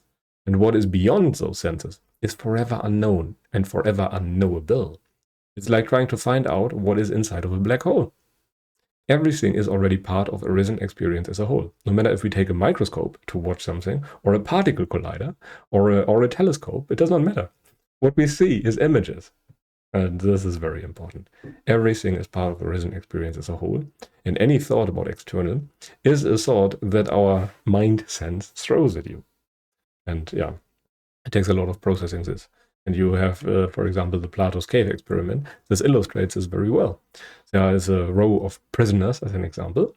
And what is beyond those senses is forever unknown and forever unknowable. It's like trying to find out what is inside of a black hole. Everything is already part of arisen experience as a whole. No matter if we take a microscope to watch something, or a particle collider, or a telescope, it does not matter. What we see is images. And this is very important. Everything is part of arisen experience as a whole. And any thought about external is a thought that our mind sense throws at you. And yeah, it takes a lot of processing this. And you have, for example, the Plato's cave experiment. This illustrates this very well. There is a row of prisoners, as an example,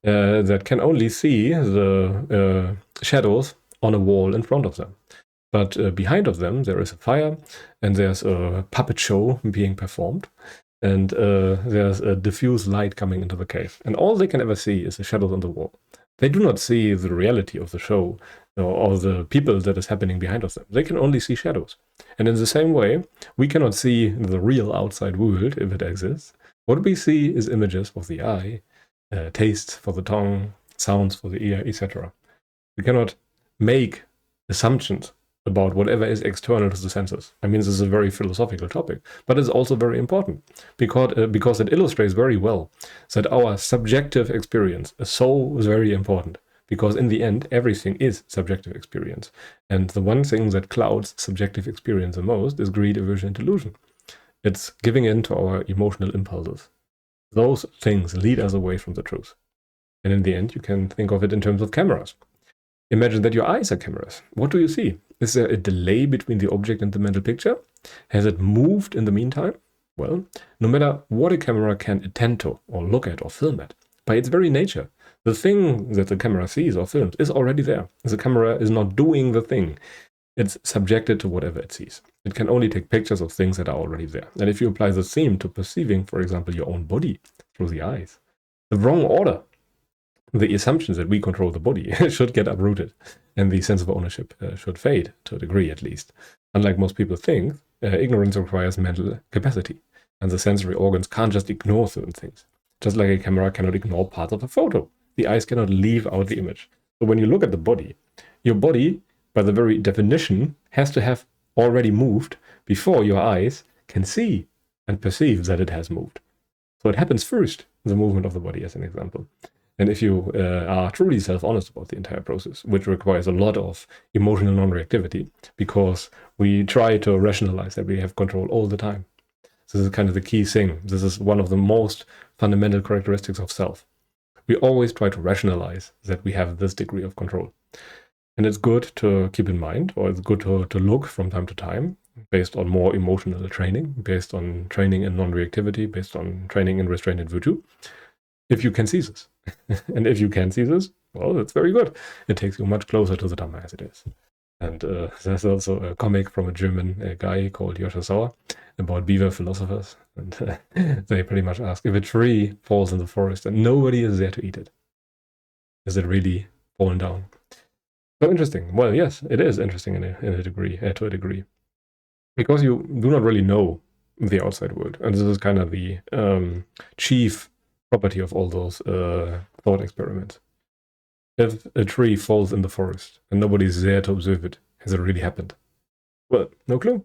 that can only see the shadows on a wall in front of them. But behind of them, there is a fire, and there's a puppet show being performed, and there's a diffuse light coming into the cave. And all they can ever see is the shadows on the wall. They do not see the reality of the show or the people that is happening behind of them. They can only see shadows. And in the same way, we cannot see the real outside world if it exists. What we see is images of the eye, tastes for the tongue, sounds for the ear, etc. We cannot make assumptions about whatever is external to the senses. I mean, this is a very philosophical topic, but it's also very important because it illustrates very well that our subjective experience is so very important, because in the end, everything is subjective experience. And the one thing that clouds subjective experience the most is greed, aversion, and delusion. It's giving in to our emotional impulses. Those things lead us away from the truth. And in the end, you can think of it in terms of cameras. Imagine that your eyes are cameras. What do you see? Is there a delay between the object and the mental picture? Has it moved in the meantime? Well, no matter what a camera can attend to or look at or film at, by its very nature, the thing that the camera sees or films is already there. The camera is not doing the thing. It's subjected to whatever it sees. It can only take pictures of things that are already there. And if you apply the same to perceiving, for example, your own body through the eyes, the wrong order, the assumptions that we control the body should get uprooted, and the sense of ownership should fade, to a degree at least. Unlike most people think, ignorance requires mental capacity, and the sensory organs can't just ignore certain things. Just like a camera cannot ignore parts of a photo. The eyes cannot leave out the image. So when you look at the body, your body, by the very definition, has to have already moved before your eyes can see and perceive that it has moved. So it happens first, the movement of the body as an example. And if you are truly self-honest about the entire process, which requires a lot of emotional non-reactivity, because we try to rationalize that we have control all the time. This is kind of the key thing. This is one of the most fundamental characteristics of self. We always try to rationalize that we have this degree of control. And it's good to keep in mind, or it's good to look from time to time, based on more emotional training, based on training in non-reactivity, based on training in restraint and virtue, if you can see this. And if you can see this, well, that's very good. It takes you much closer to the Dhamma as it is. And there's also a comic from a German guy called Joscha Sauer about beaver philosophers. And they pretty much ask, if a tree falls in the forest and nobody is there to eat it, is it really fallen down? So interesting. Well, yes, it is interesting to a degree. Because you do not really know the outside world. And this is kind of the chief property of all those thought experiments. If a tree falls in the forest and nobody's there to observe it, has it really happened? Well, no clue.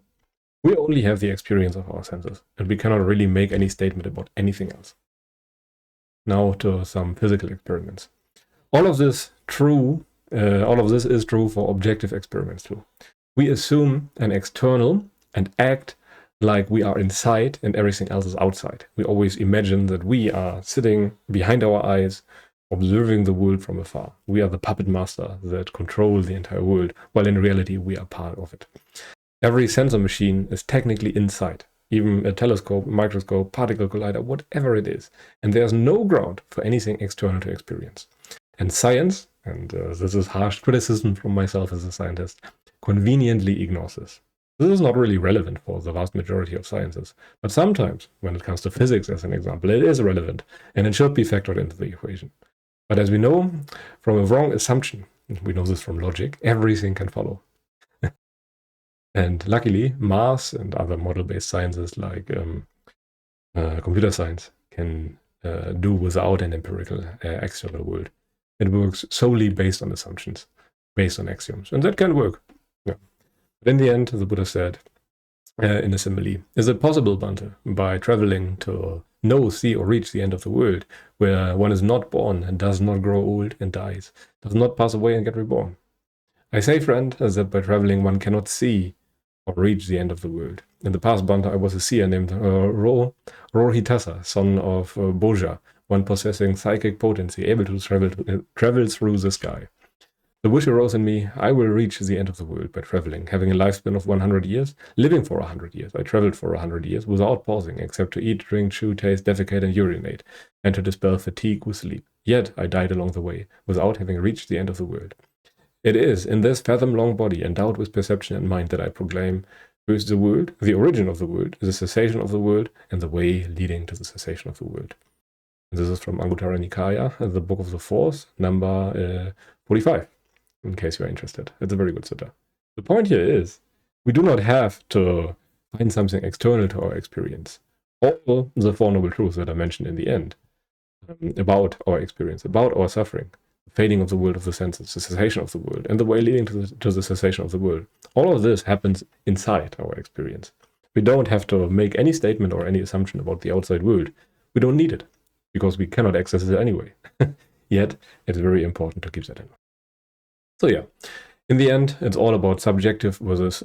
We only have the experience of our senses, and we cannot really make any statement about anything else. Now to some physical experiments. All of this is true for objective experiments too. We assume an external and act like we are inside and everything else is outside. We always imagine that we are sitting behind our eyes, observing the world from afar. We are the puppet master that controls the entire world, while in reality we are part of it. Every sensor machine is technically inside, even a telescope, microscope, particle collider, whatever it is. And there's no ground for anything external to experience. And science, and this is harsh criticism from myself as a scientist, conveniently ignores this. This is not really relevant for the vast majority of sciences, but sometimes, when it comes to physics as an example, it is relevant, and it should be factored into the equation. But as we know, from a wrong assumption, we know this from logic, everything can follow. And luckily, math and other model-based sciences like computer science can do without an empirical external world. It works solely based on assumptions, based on axioms, and that can work. Yeah. But in the end, the Buddha said, in a simile, is it possible, Bhante, by traveling to know, see, or reach the end of the world, where one is not born and does not grow old and dies, does not pass away and get reborn? I say, friend, that by traveling one cannot see or reach the end of the world. In the past, Bhante, I was a seer named Rohitasa, son of Boja, one possessing psychic potency, able to travel through the sky. The wish arose in me, I will reach the end of the world by traveling, having a lifespan of 100 years, living for 100 years. I traveled for 100 years without pausing, except to eat, drink, chew, taste, defecate, and urinate, and to dispel fatigue with sleep. Yet I died along the way, without having reached the end of the world. It is in this fathom-long body, endowed with perception and mind, that I proclaim first the world, the origin of the world, the cessation of the world, and the way leading to the cessation of the world. This is from Anguttara Nikaya, the book of the Fourth, number 45. In case you are interested. It's a very good sutta. The point here is, we do not have to find something external to our experience. All the Four Noble Truths that I mentioned in the end, about our experience, about our suffering, the fading of the world of the senses, the cessation of the world, and the way leading to the cessation of the world. All of this happens inside our experience. We don't have to make any statement or any assumption about the outside world. We don't need it, because we cannot access it anyway. Yet, it's very important to keep that in mind. So yeah, in the end, it's all about subjective versus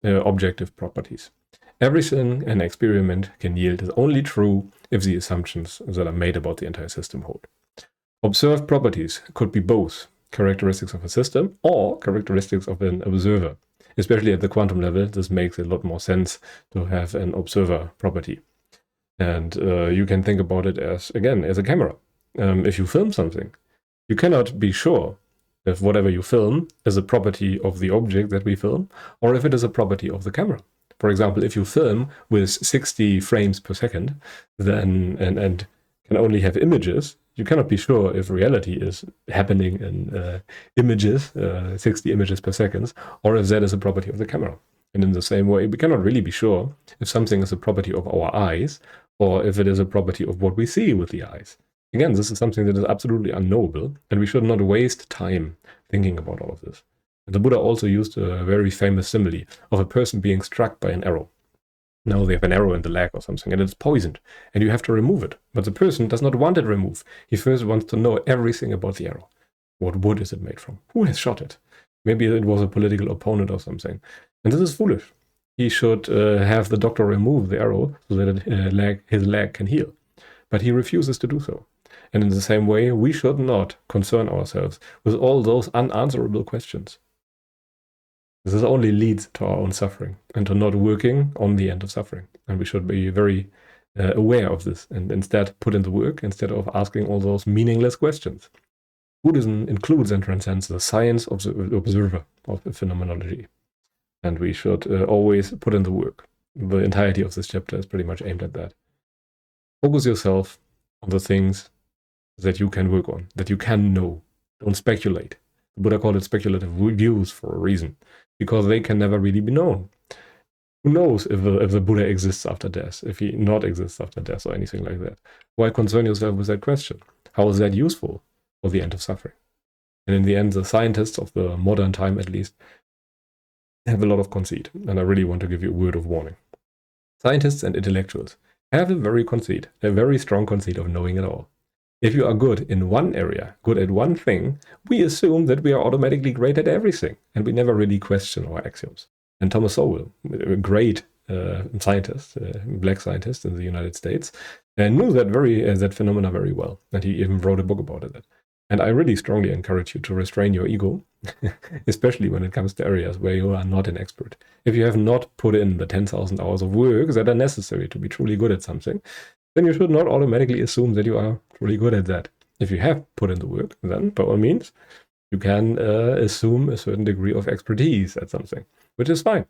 objective properties. Everything an experiment can yield is only true if the assumptions that are made about the entire system hold. Observed properties could be both characteristics of a system or characteristics of an observer. Especially at the quantum level, this makes a lot more sense to have an observer property. And you can think about it as, again, as a camera. If you film something, you cannot be sure if whatever you film is a property of the object that we film, or if it is a property of the camera. For example, if you film with 60 frames per second, then and can only have images, you cannot be sure if reality is happening in images, 60 images per second, or if that is a property of the camera. And in the same way, we cannot really be sure if something is a property of our eyes, or if it is a property of what we see with the eyes. Again, this is something that is absolutely unknowable, and we should not waste time thinking about all of this. And the Buddha also used a very famous simile of a person being struck by an arrow. Now they have an arrow in the leg or something, and it's poisoned, and you have to remove it. But the person does not want it removed. He first wants to know everything about the arrow. What wood is it made from? Who has shot it? Maybe it was a political opponent or something. And this is foolish. He should have the doctor remove the arrow so that his leg can heal. But he refuses to do so. And in the same way, we should not concern ourselves with all those unanswerable questions. This only leads to our own suffering and to not working on the end of suffering. And we should be very aware of this and instead put in the work instead of asking all those meaningless questions. Buddhism includes and transcends the science of the observer of the phenomenology. And we should always put in the work. The entirety of this chapter is pretty much aimed at that. Focus yourself on the things that you can work on, that you can know. Don't speculate. The Buddha called it speculative views for a reason, because they can never really be known. Who knows if the Buddha exists after death, if he not exists after death or anything like that? Why concern yourself with that question? How is that useful for the end of suffering? And in the end, the scientists of the modern time, at least, have a lot of conceit, and I really want to give you a word of warning. Scientists and intellectuals have a very strong conceit of knowing it all. If you are good in one area, good at one thing, we assume that we are automatically great at everything, and we never really question our axioms. And Thomas Sowell, a great scientist, black scientist in the United States, knew that phenomena very well, and he even wrote a book about it. And I really strongly encourage you to restrain your ego, especially when it comes to areas where you are not an expert. If you have not put in the 10,000 hours of work that are necessary to be truly good at something, then you should not automatically assume that you are truly good at that. If you have put in the work, then by all means, you can assume a certain degree of expertise at something, which is fine.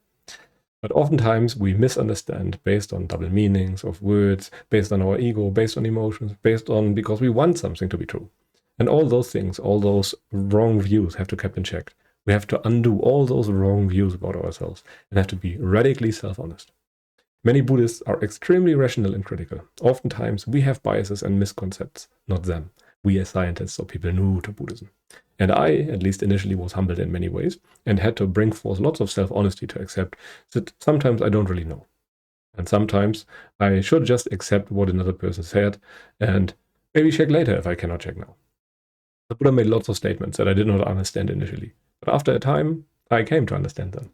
But oftentimes we misunderstand based on double meanings of words, based on our ego, based on emotions, because we want something to be true. And all those things, all those wrong views have to be kept in check. We have to undo all those wrong views about ourselves and have to be radically self-honest. Many Buddhists are extremely rational and critical. Oftentimes we have biases and misconceptions, not them. We as scientists or people new to Buddhism. And I, at least initially, was humbled in many ways and had to bring forth lots of self-honesty to accept that sometimes I don't really know. And sometimes I should just accept what another person said and maybe check later if I cannot check now. The Buddha made lots of statements that I did not understand initially. But after a time, I came to understand them.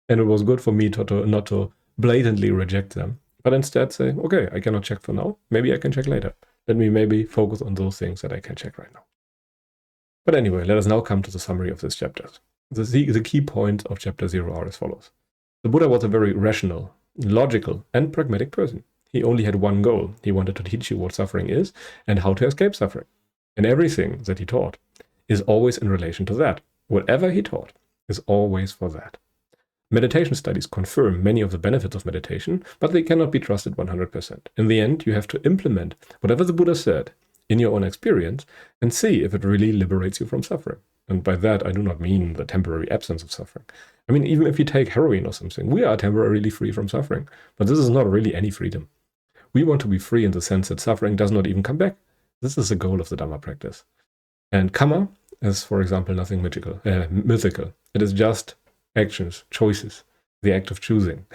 And it was good for me not to blatantly reject them, but instead say, okay, I cannot check for now. Maybe I can check later. Let me maybe focus on those things that I can check right now. But anyway, let us now come to the summary of this chapter. The key points of chapter 0 are as follows. The Buddha was a very rational, logical, and pragmatic person. He only had one goal. He wanted to teach you what suffering is and how to escape suffering. And everything that he taught is always in relation to that. Whatever he taught is always for that. Meditation studies confirm many of the benefits of meditation, but they cannot be trusted 100%. In the end, you have to implement whatever the Buddha said in your own experience and see if it really liberates you from suffering. And by that, I do not mean the temporary absence of suffering. I mean, even if you take heroin or something, we are temporarily free from suffering. But this is not really any freedom. We want to be free in the sense that suffering does not even come back. This is the goal of the Dhamma practice. And karma is, for example, nothing mythical. It is just actions, choices, the act of choosing.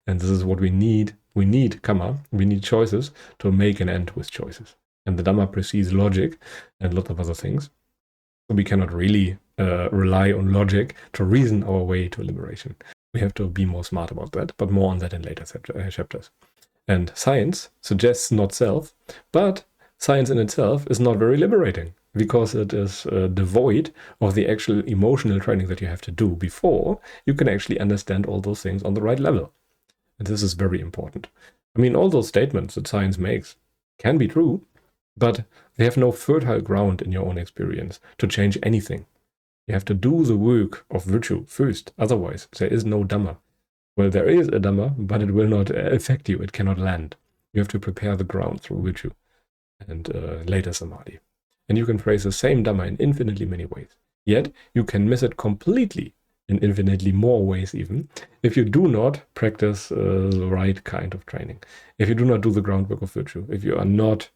And this is what we need. We need karma, we need choices to make an end with choices. And the Dhamma precedes logic and lots of other things. So we cannot really rely on logic to reason our way to liberation. We have to be more smart about that, but more on that in later chapters. And science suggests not self, but science in itself is not very liberating because it is devoid of the actual emotional training that you have to do before you can actually understand all those things on the right level. And this is very important. I mean, all those statements that science makes can be true, but they have no fertile ground in your own experience to change anything. You have to do the work of virtue first, otherwise there is no Dhamma. Well, there is a Dhamma, but it will not affect you, it cannot land. You have to prepare the ground through virtue and later samadhi. And you can phrase the same Dhamma in infinitely many ways. Yet, you can miss it completely in infinitely more ways even, if you do not practice the right kind of training. If you do not do the groundwork of virtue, if you are not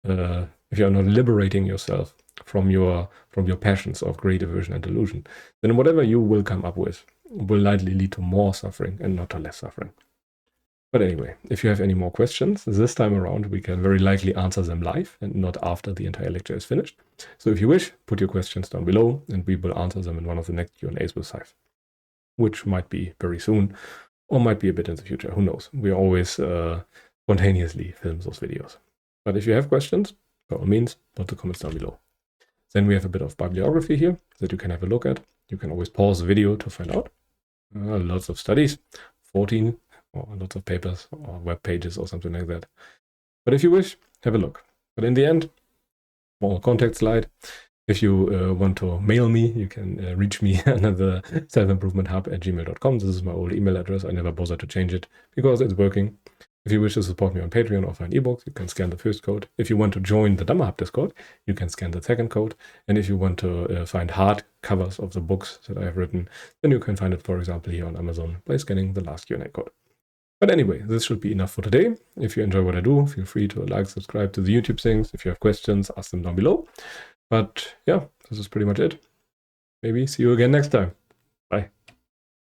liberating yourself from your passions of greed, aversion, and delusion, then whatever you will come up with will likely lead to more suffering and not to less suffering. But anyway, if you have any more questions, this time around we can very likely answer them live and not after the entire lecture is finished. So if you wish, put your questions down below and we will answer them in one of the next Q&As with Saif, which might be very soon or might be a bit in the future. Who knows? We always spontaneously film those videos. But if you have questions, by all means, put the comments down below. Then we have a bit of bibliography here that you can have a look at. You can always pause the video to find out. Lots of studies, 14 or lots of papers or web pages or something like that. But if you wish, have a look. But in the end, small contact slide. If you want to mail me, you can reach me at the selfimprovementhub@gmail.com. This is my old email address. I never bothered to change it because it's working. If you wish to support me on Patreon or find ebooks, you can scan the first code. If you want to join the Dhamma Hub Discord, you can scan the second code. And if you want to find hard covers of the books that I have written, then you can find it, for example, here on Amazon by scanning the last Q&A code. But anyway, this should be enough for today. If you enjoy what I do, feel free to like, subscribe to the YouTube things. If you have questions, ask them down below. But yeah, this is pretty much it. Maybe see you again next time. Bye.